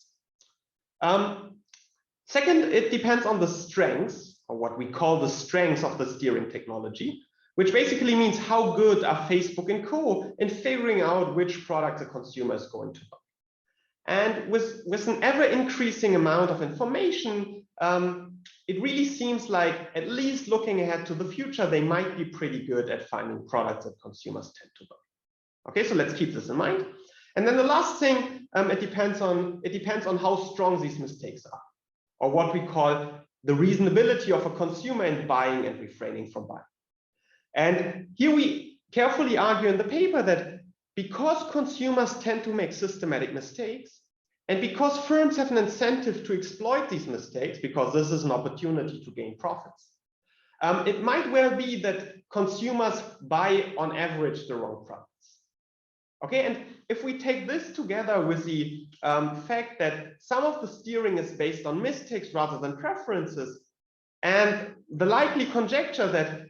Second, it depends on the strengths, or what we call the strengths of the steering technology, which basically means how good are Facebook and Co. in figuring out which product the consumer is going to buy. And with an ever-increasing amount of information, it really seems like, at least looking ahead to the future, they might be pretty good at finding products that consumers tend to buy. Okay, so let's keep this in mind. And then the last thing, it depends on how strong these mistakes are, or what we call the reasonability of a consumer in buying and refraining from buying. And here we carefully argue in the paper that because consumers tend to make systematic mistakes, and because firms have an incentive to exploit these mistakes, because this is an opportunity to gain profits, it might well be that consumers buy on average the wrong products. Okay, and if we take this together with the fact that some of the steering is based on mistakes rather than preferences, and the likely conjecture that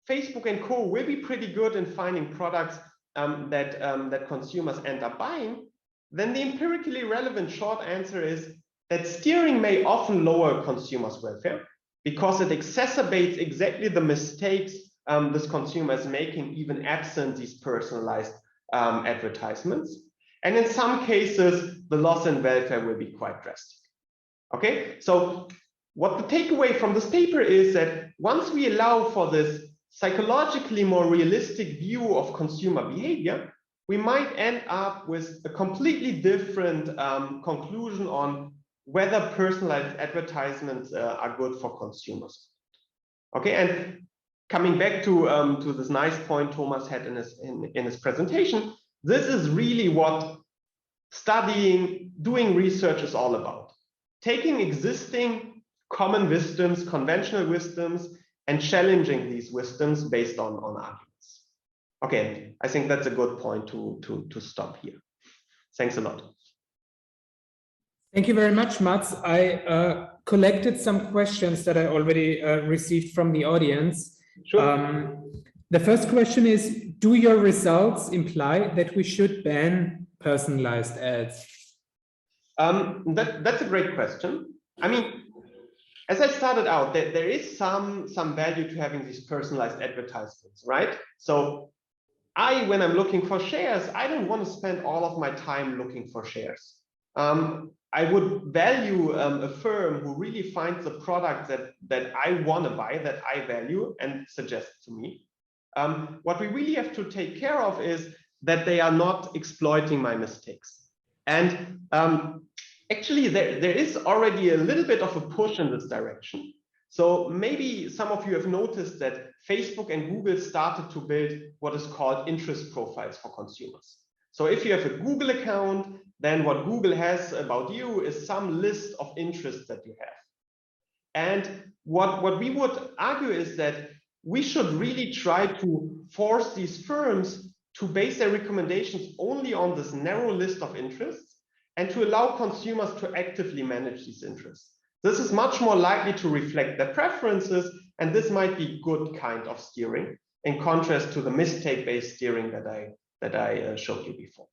Facebook and Co. will be pretty good in finding products that consumers end up buying, then the empirically relevant short answer is that steering may often lower consumers' welfare because it exacerbates exactly the mistakes this consumer is making, even absent these personalized advertisements. And in some cases, the loss in welfare will be quite drastic. Okay, so what the takeaway from this paper is that once we allow for this psychologically more realistic view of consumer behavior, we might end up with a completely different conclusion on whether personalized advertisements are good for consumers. Okay, and coming back to this nice point Thomas had in his presentation, this is really what doing research is all about. Taking existing common wisdoms, conventional wisdoms, and challenging these wisdoms based on arguments. Okay, I think that's a good point to stop here. Thanks a lot. Thank you very much, Mats. I collected some questions that I already received from the audience. Sure. The first question is, do your results imply that we should ban personalized ads? That's a great question. I mean, as I started out, there is some value to having these personalized advertisements, right? So when I'm looking for shares, I don't want to spend all of my time looking for shares. I would value a firm who really finds a product that I want to buy, that I value, and suggests to me. What we really have to take care of is that they are not exploiting my mistakes. And actually, there is already a little bit of a push in this direction. So maybe some of you have noticed that Facebook and Google started to build what is called interest profiles for consumers. So if you have a Google account, then what Google has about you is some list of interests that you have. And what we would argue is that we should really try to force these firms to base their recommendations only on this narrow list of interests and to allow consumers to actively manage these interests. This is much more likely to reflect their preferences, and this might be good kind of steering in contrast to the mistake-based steering that I showed you before.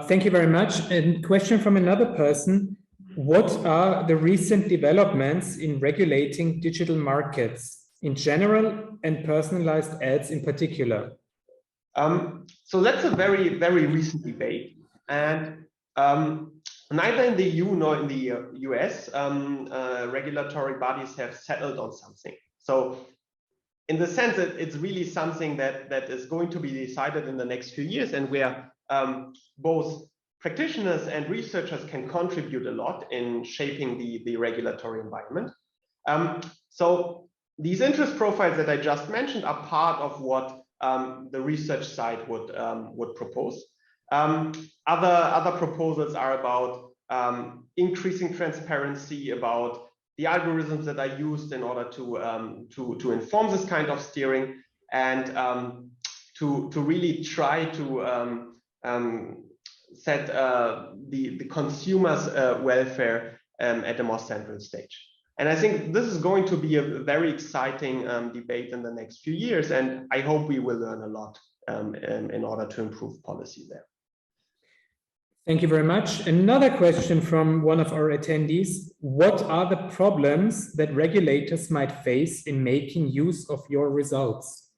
Thank you very much. And question from another person. What are the recent developments in regulating digital markets in general and personalized ads in particular? So that's a very, very recent debate. And neither in the EU nor in the US, regulatory bodies have settled on something. So in the sense that it's really something that is going to be decided in the next few years, and where both practitioners and researchers can contribute a lot in shaping the regulatory environment. So these interest profiles that I just mentioned are part of what the research side would propose. Other proposals are about increasing transparency about the algorithms that are used in order to inform this kind of steering, and to really try to set the consumer's welfare at a more central stage. And I think this is going to be a very exciting debate in the next few years, and I hope we will learn a lot in order to improve policy there. Thank you very much. Another question from one of our attendees. What are the problems that regulators might face in making use of your results?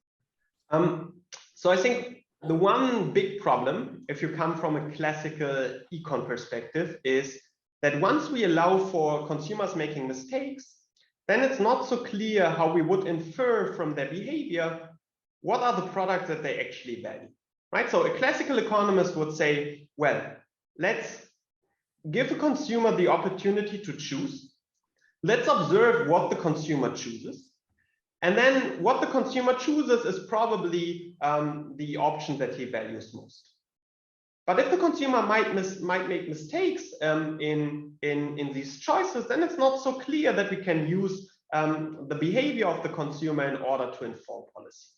So I think the one big problem, if you come from a classical econ perspective, is that once we allow for consumers making mistakes, then it's not so clear how we would infer from their behavior what are the products that they actually value, right? So a classical economist would say, well, let's give the consumer the opportunity to choose. Let's observe what the consumer chooses. And then what the consumer chooses is probably the option that he values most. But if the consumer might make mistakes in these choices, then it's not so clear that we can use the behavior of the consumer in order to inform policy.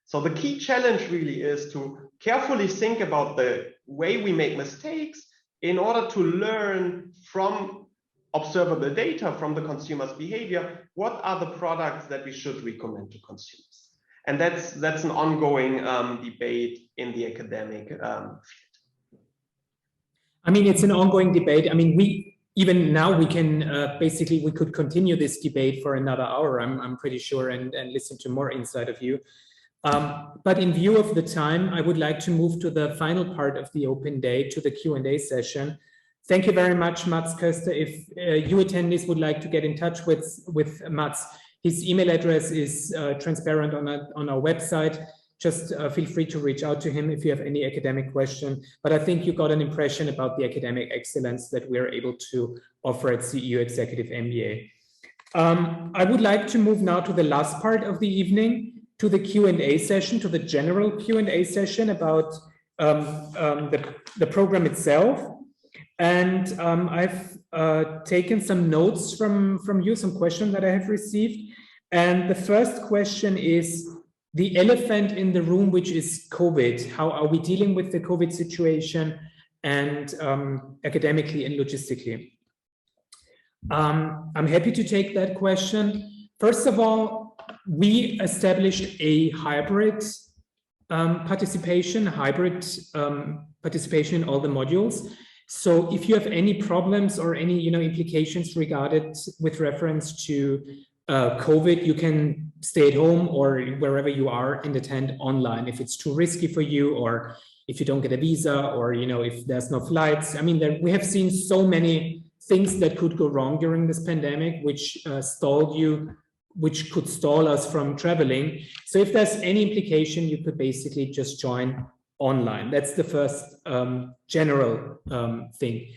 So the key challenge really is to carefully think about the way we make mistakes in order to learn from observable data from the consumer's behavior, what are the products that we should recommend to consumers? And that's an ongoing debate in the academic field. I mean, it's an ongoing debate. I mean, even now we can basically, we could continue this debate for another hour, I'm pretty sure, and listen to more insight of you. But in view of the time, I would like to move to the final part of the open day, to the Q&A session. Thank you very much, Mats Köster. If you attendees would like to get in touch with Mats, his email address is transparent on our website. Just feel free to reach out to him if you have any academic question. But I think you got an impression about the academic excellence that we're able to offer at CEU Executive MBA. I would like to move now to the last part of the evening, to the Q&A session, to the general Q&A session about the program itself. And I've taken some notes from you, some questions that I have received. And the first question is the elephant in the room, which is COVID. How are we dealing with the COVID situation, and academically and logistically? I'm happy to take that question. First of all, we established a hybrid participation in all the modules. So if you have any problems or any implications regarded with reference to COVID, you can stay at home or wherever you are and attend online. If it's too risky for you, or if you don't get a visa, or if there's no flights. I mean, we have seen so many things that could go wrong during this pandemic, which could stall us from traveling. So if there's any implication, you could basically just join online. That's the first general thing.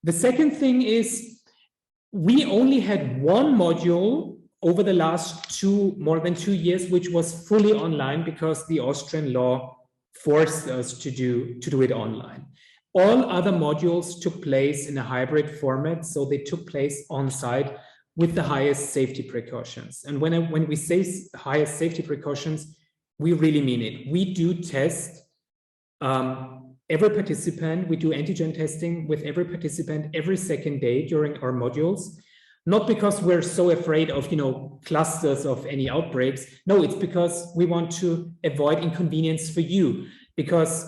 The second thing is, we only had one module over the last more than 2 years, which was fully online because the Austrian law forced us to do it online. All other modules took place in a hybrid format, so they took place on site with the highest safety precautions. And when we say highest safety precautions, we really mean it. We do test every participant. We do antigen testing with every participant every second day during our modules. Not because we're so afraid of, clusters of any outbreaks. No, it's because we want to avoid inconvenience for you, because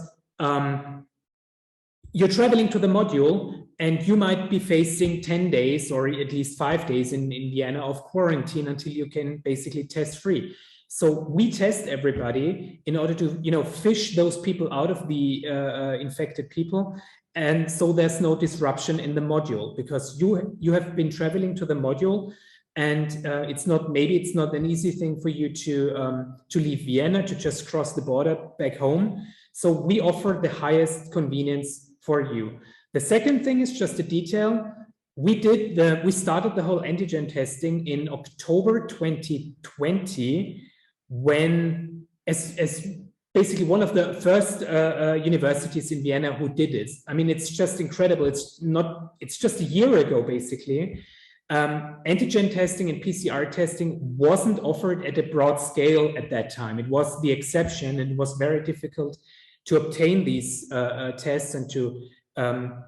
you're traveling to the module and you might be facing 10 days or at least 5 days in Vienna of quarantine until you can basically test free. So we test everybody in order to, fish those people out of the infected people. And so there's no disruption in the module, because you have been traveling to the module, and maybe it's not an easy thing for you to leave Vienna, to just cross the border back home. So we offer the highest convenience for you. The second thing is just a detail. We started the whole antigen testing in October 2020, when as basically one of the first universities in Vienna who did it. I mean, it's just incredible. It's just a year ago, basically. Antigen testing and PCR testing wasn't offered at a broad scale at that time. It was the exception, and it was very difficult to obtain these tests and to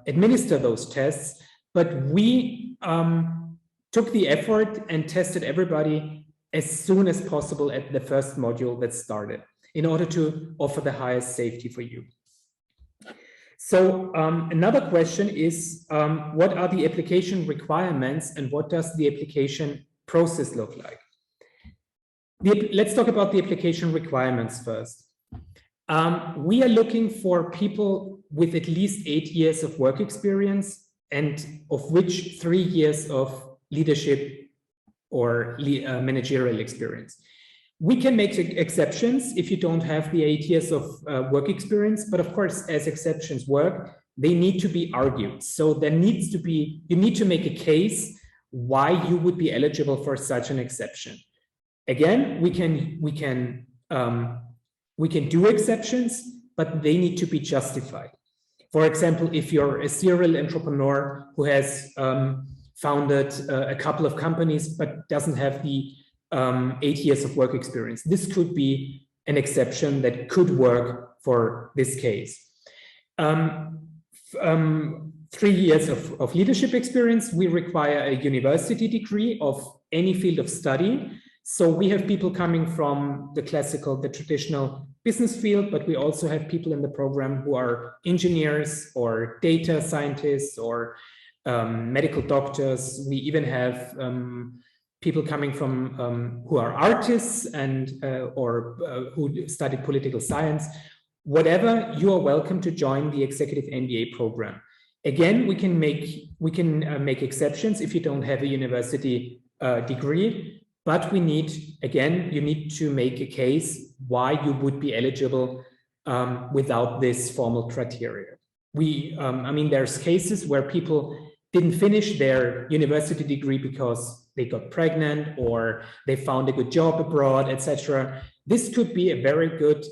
administer those tests. But we took the effort and tested everybody as soon as possible at the first module that started, in order to offer the highest safety for you. So another question is, what are the application requirements and what does the application process look like? Let's talk about the application requirements first. We are looking for people with at least 8 years of work experience, and of which 3 years of leadership or managerial experience. We can make exceptions if you don't have the 8 years of work experience, but of course, as exceptions work, they need to be argued. So you need to make a case why you would be eligible for such an exception. Again, we can do exceptions, but they need to be justified. For example, if you're a serial entrepreneur who has founded a couple of companies but doesn't have the 8 years of work experience, this could be an exception that could work for this case. 3 years of leadership experience, we require a university degree of any field of study. So we have people coming from the traditional business field, but we also have people in the program who are engineers or data scientists or medical doctors. We even have people coming from who are artists and or who studied political science. Whatever, you are welcome to join the Executive MBA program. Again, we can make exceptions if you don't have a university degree. But you need to make a case why you would be eligible without this formal criteria. I mean, there's cases where people didn't finish their university degree because they got pregnant or they found a good job abroad, etc. This could be a very good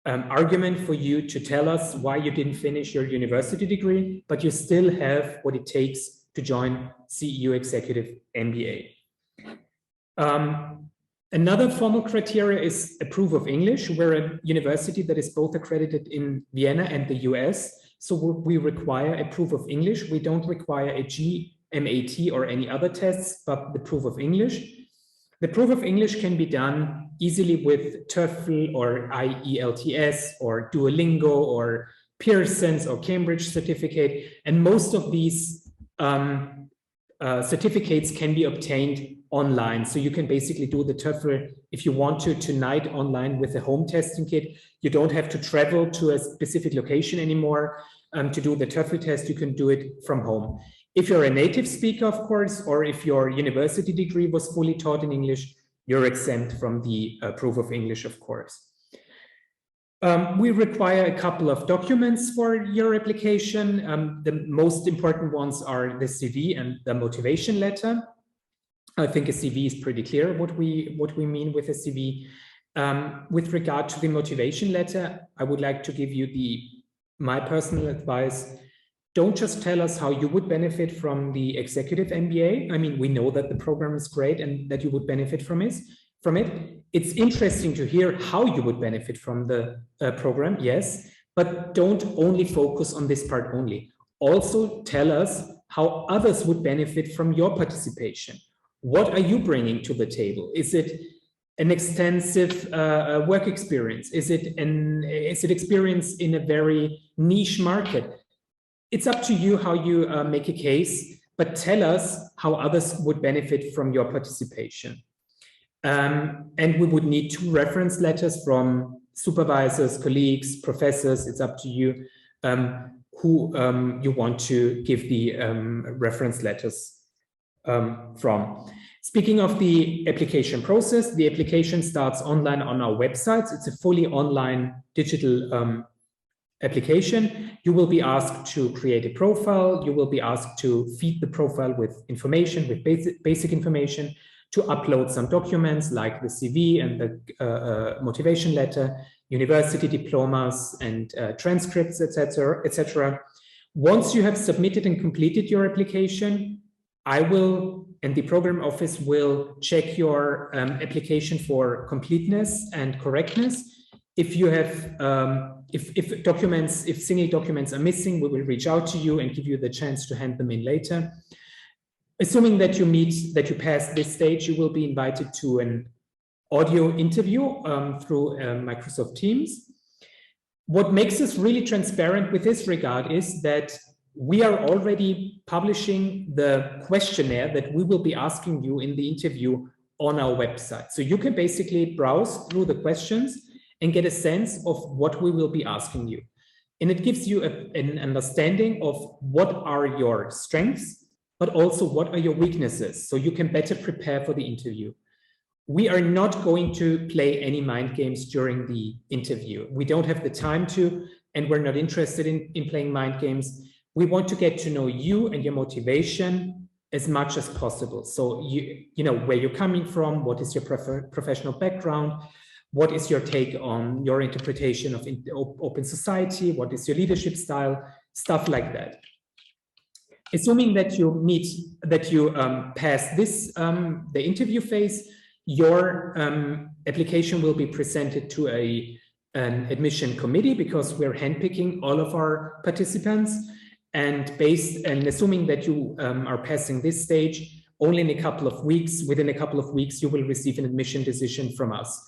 argument for you to tell us why you didn't finish your university degree, but you still have what it takes to join CEU Executive MBA. Another formal criteria is a proof of English. We're a university that is both accredited in Vienna and the US. So we require a proof of English. We don't require a GMAT or any other tests, but the proof of English. The proof of English can be done easily with TOEFL or IELTS or Duolingo or Pearson's or Cambridge certificate. And most of these certificates can be obtained online. So you can basically do the TOEFL if you want to tonight online with a home testing kit. You don't have to travel to a specific location anymore to do the TOEFL test. You can do it from home. If you're a native speaker, of course, or if your university degree was fully taught in English, you're exempt from the proof of English, of course. We require a couple of documents for your application. The most important ones are the CV and the motivation letter. I think a CV is pretty clear what we mean with a CV. With regard to the motivation letter, I would like to give you my personal advice. Don't just tell us how you would benefit from the executive MBA. I mean, we know that the program is great and that you would benefit from it. It's interesting to hear how you would benefit from the program, yes, but don't only focus on this part only. Also tell us how others would benefit from your participation. What are you bringing to the table? Is it an extensive work experience? Is it experience in a very niche market? It's up to you how you make a case, but tell us how others would benefit from your participation. And we would need 2 reference letters from supervisors, colleagues, professors. It's up to you who you want to give the reference letters from. Speaking of the application process, the application starts online on our websites. It's a fully online digital application. You will be asked to create a profile. You will be asked to feed the profile with information, with basic information, to upload some documents like the CV and the motivation letter, university diplomas and transcripts, etc., etc. Once you have submitted and completed your application, I will, and the program office will check your application for completeness and correctness. If you have, if single documents are missing, we will reach out to you and give you the chance to hand them in later. Assuming that you pass this stage, you will be invited to an audio interview through Microsoft Teams. What makes us really transparent with this regard is that we are already publishing the questionnaire that we will be asking you in the interview on our website. So you can basically browse through the questions and get a sense of what we will be asking you. And it gives you an understanding of what are your strengths, but also what are your weaknesses, so you can better prepare for the interview. We are not going to play any mind games during the interview. We don't have the time to, and we're not interested in playing mind games. We want to get to know you and your motivation as much as possible. So you know where you're coming from, what is your professional background, what is your take on your interpretation of open society, what is your leadership style, stuff like that. Assuming that you pass this, the interview phase, your application will be presented to an admission committee, because we're handpicking all of our participants. And assuming that you are passing this stage, within a couple of weeks, you will receive an admission decision from us.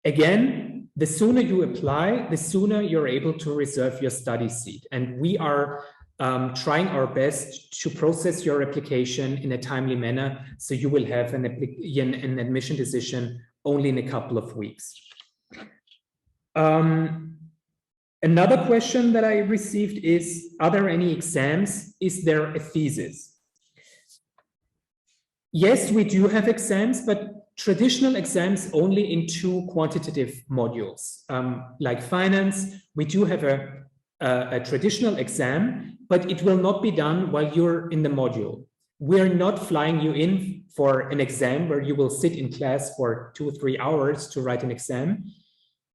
Again, the sooner you apply, the sooner you're able to reserve your study seat. And we are trying our best to process your application in a timely manner, so you will have an admission decision only in a couple of weeks. Another question that I received is, are there any exams? Is there a thesis? Yes, we do have exams, but traditional exams only in 2 quantitative modules. Like finance, we do have a traditional exam, but it will not be done while you're in the module. We're not flying you in for an exam where you will sit in class for 2 or 3 hours to write an exam.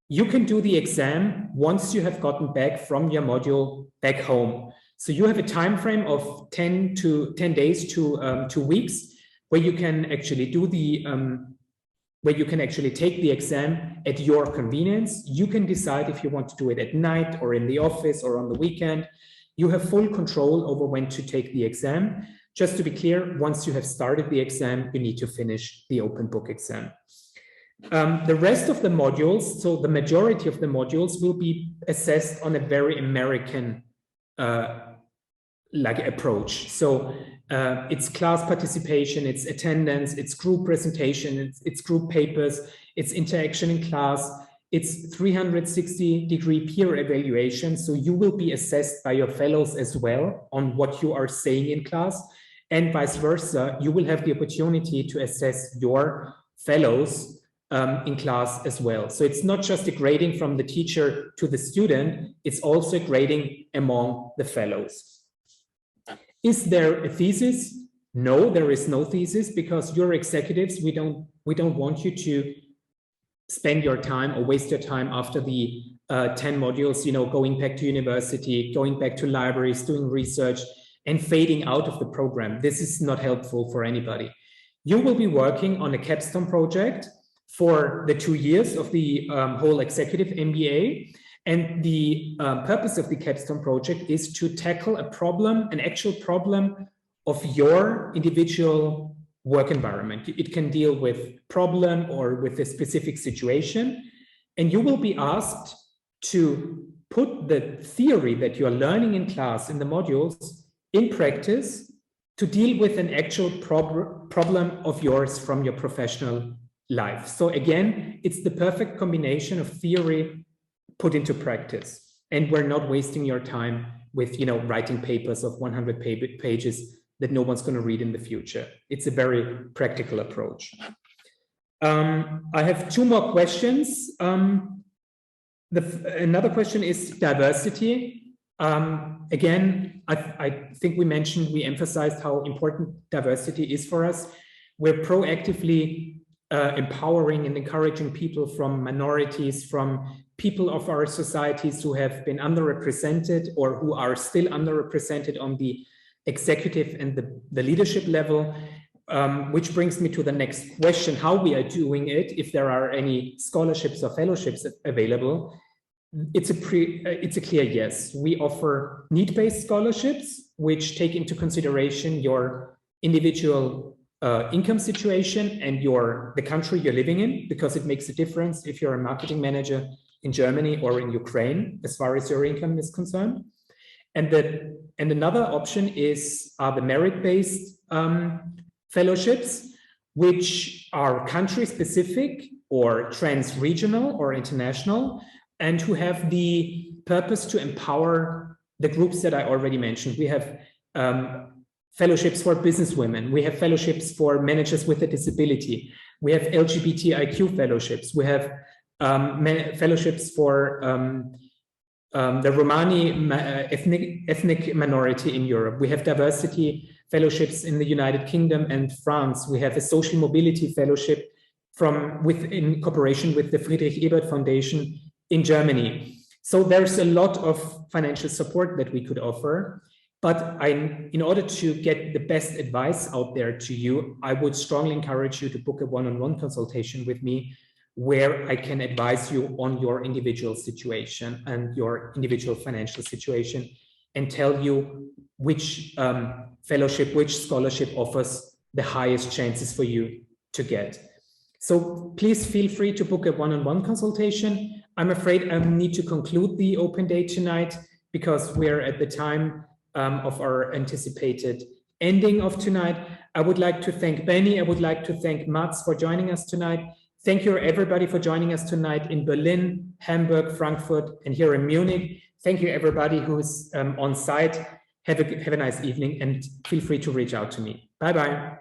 You can do the exam once you have gotten back from your module back home. So you have a time frame of 10 days to 2 weeks where you can actually do the where you can actually take the exam at your convenience. You can decide if you want to do it at night or in the office or on the weekend. You have full control over when to take the exam. Just to be clear, once you have started the exam, you need to finish the open book exam. The rest of the modules, so the majority of the modules, will be assessed on a very American approach. So it's class participation, it's attendance, it's group presentation, it's group papers, it's interaction in class, it's 360-degree peer evaluation. So you will be assessed by your fellows as well on what you are saying in class, and vice versa. You will have the opportunity to assess your fellows in class as well. So it's not just a grading from the teacher to the student, it's also a grading among the fellows. Is there a thesis? No, there is no thesis, because you're executives. We don't want you to spend your time or waste your time after the 10 modules, you know, going back to university, going back to libraries, doing research, and fading out of the program. This is not helpful for anybody. You will be working on a capstone project for the 2 years of the whole executive MBA. And the purpose of the capstone project is to tackle a problem, an actual problem of your individual work environment. It can deal with problem or with a specific situation. And you will be asked to put the theory that you are learning in class in the modules in practice to deal with an actual problem of yours from your professional life. So again, it's the perfect combination of theory put into practice, and we're not wasting your time with, you know, writing papers of 100 pages that no one's going to read in the future. It's a very practical approach. I have 2 more questions. Another question is diversity. Again, I think we emphasized how important diversity is for us. We're proactively empowering and encouraging people from minorities, from people of our societies who have been underrepresented or who are still underrepresented on the executive and the leadership level, which brings me to the next question, how we are doing it, if there are any scholarships or fellowships available. It's a clear yes. We offer need-based scholarships, which take into consideration your individual income situation and the country you're living in, because it makes a difference if you're a marketing manager in Germany or in Ukraine, as far as your income is concerned. And another option are the merit-based fellowships, which are country-specific or trans-regional or international, and who have the purpose to empower the groups that I already mentioned. We have fellowships for businesswomen. We have fellowships for managers with a disability. We have LGBTIQ fellowships. We have fellowships for the Romani ethnic minority in Europe. We have diversity fellowships in the United Kingdom and France. We have a social mobility fellowship in cooperation with the Friedrich Ebert Foundation in Germany. So there's a lot of financial support that we could offer. But in order to get the best advice out there to you, I would strongly encourage you to book a one-on-one consultation with me, where I can advise you on your individual situation and your individual financial situation, and tell you which fellowship, which scholarship offers the highest chances for you to get. So please feel free to book a one-on-one consultation. I'm afraid I need to conclude the open day tonight, because we're at the time of our anticipated ending of tonight. I would like to thank Benny. I would like to thank Mats for joining us tonight. Thank you everybody for joining us tonight in Berlin, Hamburg, Frankfurt, and here in Munich. Thank you everybody who is on site. Have a nice evening, and feel free to reach out to me. Bye-bye.